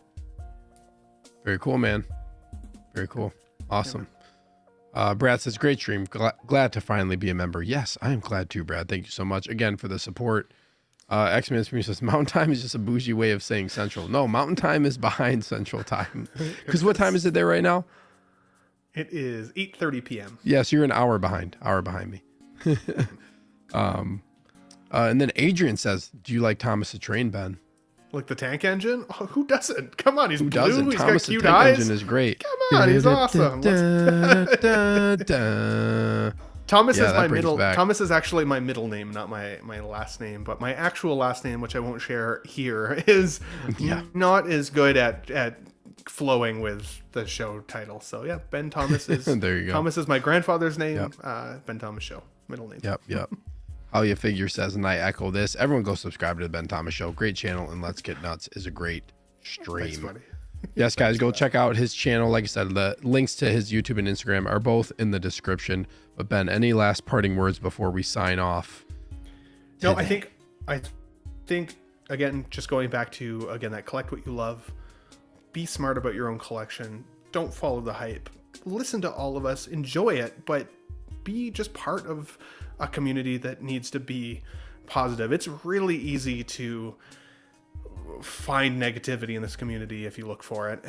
Very cool, man. Very cool. Awesome. Brad says, great stream. Glad to finally be a member. Yes, I am glad too, Brad. Thank you so much again for the support. X-Men for me says Mountain Time is just a bougie way of saying Central. No, Mountain Time is behind Central Time. Because what time is it there right now? It is 8:30 p.m. Yes, you're an hour behind me. And then Adrian says, do you like Thomas the Train, Ben? Like the tank engine? Oh, who doesn't? Come on, he's who blue. Doesn't? He's Thomas got cute the tank eyes. Engine is great. Come on, he's awesome. Thomas is my middle. Thomas is actually my middle name, not my last name. But my actual last name, which I won't share here, is not as good at flowing with the show title. So yeah, Ben Thomas is. There you go. Thomas is my grandfather's name. Yep. Ben Thomas Show, middle name. Yep. How You Figure says, and I echo this. Everyone go subscribe to the Ben Thomas Show. Great channel, and Let's Get Nuts is a great stream. Thanks, buddy. Yes, guys, go check out his channel. Like I said, the links to his YouTube and Instagram are both in the description. But Ben, any last parting words before we sign off? No, I think again, just going back to that collect what you love. Be smart about your own collection. Don't follow the hype. Listen to all of us. Enjoy it, but be just part of a community that needs to be positive. It's really easy to find negativity in this community if you look for it.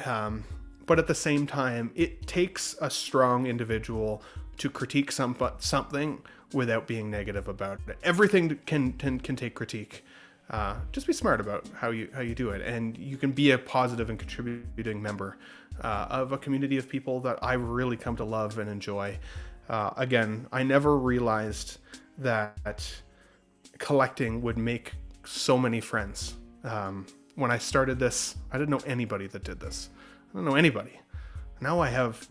But at the same time, it takes a strong individual to critique something without being negative about it. Everything can take critique. Just be smart about how you do it, and you can be a positive and contributing member of a community of people that I really come to love and enjoy. Again, I never realized that collecting would make so many friends. When I started this, I didn't know anybody that did this. I don't know anybody. Now I have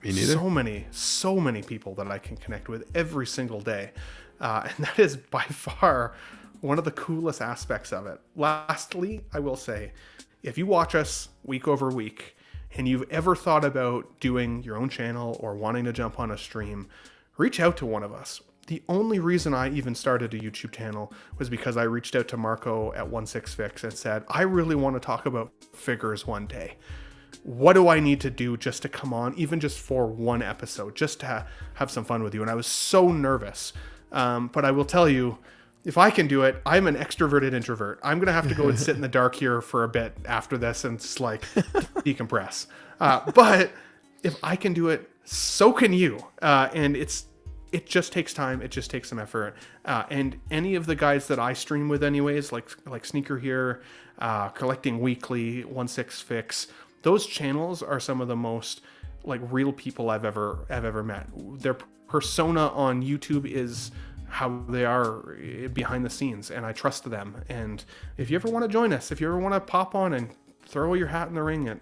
so many people that I can connect with every single day. And that is by far one of the coolest aspects of it. Lastly, I will say, if you watch us week over week and you've ever thought about doing your own channel or wanting to jump on a stream, reach out to one of us. The only reason I even started a YouTube channel was because I reached out to Marco at 16fix and said, I really want to talk about figures one day. What do I need to do just to come on, even just for one episode, just to have some fun with you? And I was so nervous. But I will tell you, if I can do it, I'm an extroverted introvert. I'm going to have to go and sit in the dark here for a bit after this and just like decompress. But if I can do it, so can you. And it just takes time. It just takes some effort. And any of the guys that I stream with anyways, like Sneaker here, Collecting Weekly, 16fix, those channels are some of the most like real people I've ever met. Their persona on YouTube is how they are behind the scenes, and I trust them. And if you ever want to join us, if you ever want to pop on and throw your hat in the ring at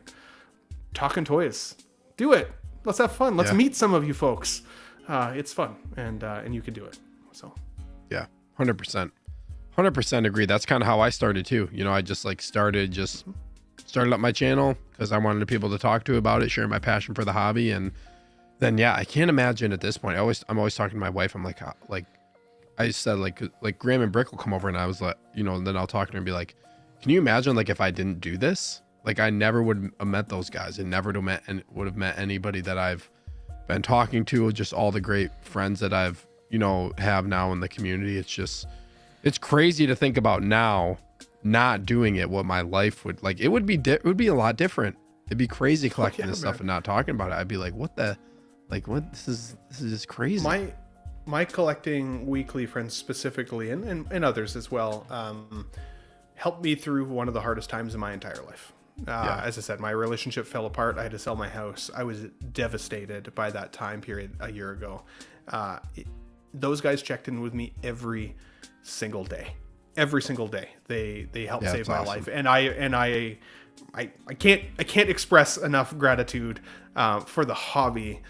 Talking Toys, do it. Let's have fun. Let's meet some of you folks. It's fun, and you can do it. So yeah, 100% agree. That's kind of how I started too. You know, I just like started up my channel because I wanted people to talk to about it, share my passion for the hobby. And then I can't imagine at this point. I'm always talking to my wife. I'm like I said, like Graham and Brick will come over, and I was like, you know, and then I'll talk to her and be like, can you imagine like if I didn't do this? Like I never would have met those guys, and never would have met anybody that I've been talking to, just all the great friends that I've, you know, have now in the community. It's crazy to think about now not doing it, what my life would like. It would be a lot different. It'd be crazy collecting this stuff and not talking about it. I'd be like, what this is just crazy. My Collecting Weekly friends specifically, and others as well, helped me through one of the hardest times in my entire life. As I said, my relationship fell apart. I had to sell my house. I was devastated by that time period a year ago. Those guys checked in with me every single day. Every single day. They helped save my life. And I can't express enough gratitude for the hobby,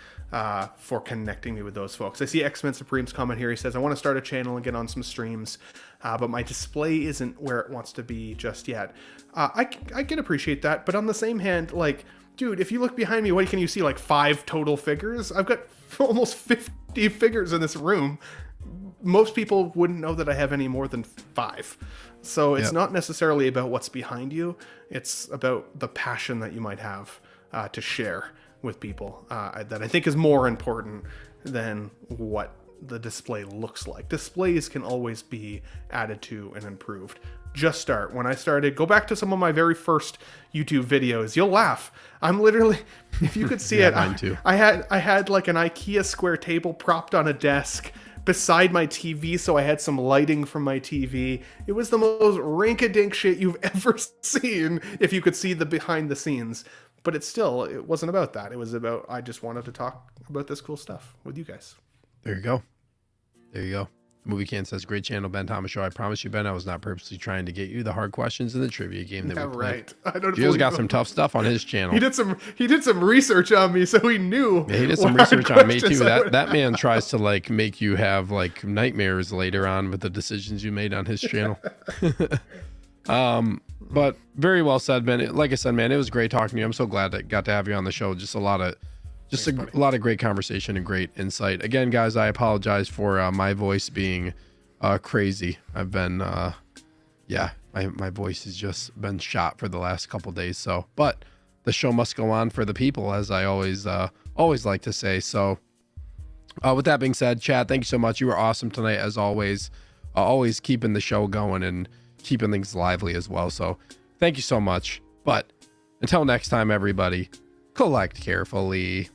for connecting me with those folks. I see X-Men Supreme's comment here. He says, I want to start a channel and get on some streams, but my display isn't where it wants to be just yet. I can appreciate that, but on the same hand, like, dude, if you look behind me, what can you see? Like 5 total figures? I've got almost 50 figures in this room. Most people wouldn't know that I have any more than 5. So it's not necessarily about what's behind you. It's about the passion that you might have to share with people that I think is more important than what the display looks like. Displays can always be added to and improved. Just start. When I started, go back to some of my very first YouTube videos. You'll laugh. I'm literally, if you could see it, mine too. I had like an IKEA square table propped on a desk beside my TV, so I had some lighting from my TV. It was the most rink-a-dink shit you've ever seen if you could see the behind the scenes. But it wasn't about that. It was about, I just wanted to talk about this cool stuff with you guys. There you go. Movie Can says, great channel, Ben Thomas Show. I promise you, Ben, I was not purposely trying to get you the hard questions in the trivia game that we played. Right. I don't Gio's got some tough stuff on his channel. He did some research on me, so he knew. Yeah, he did some research on me too. That man tries to like make you have like nightmares later on with the decisions you made on his channel. But very well said, man. Like I said, man, it was great talking to you. I'm so glad that I got to have you on the show. Just a lot of great conversation and great insight. Again, guys, I apologize for my voice being crazy. I've been, my voice has just been shot for the last couple days. So, but the show must go on for the people, as I always like to say. So, with that being said, Chad, thank you so much. You were awesome tonight, as always. Always keeping the show going and keeping things lively as well. So, thank you so much. But until next time, everybody, collect carefully.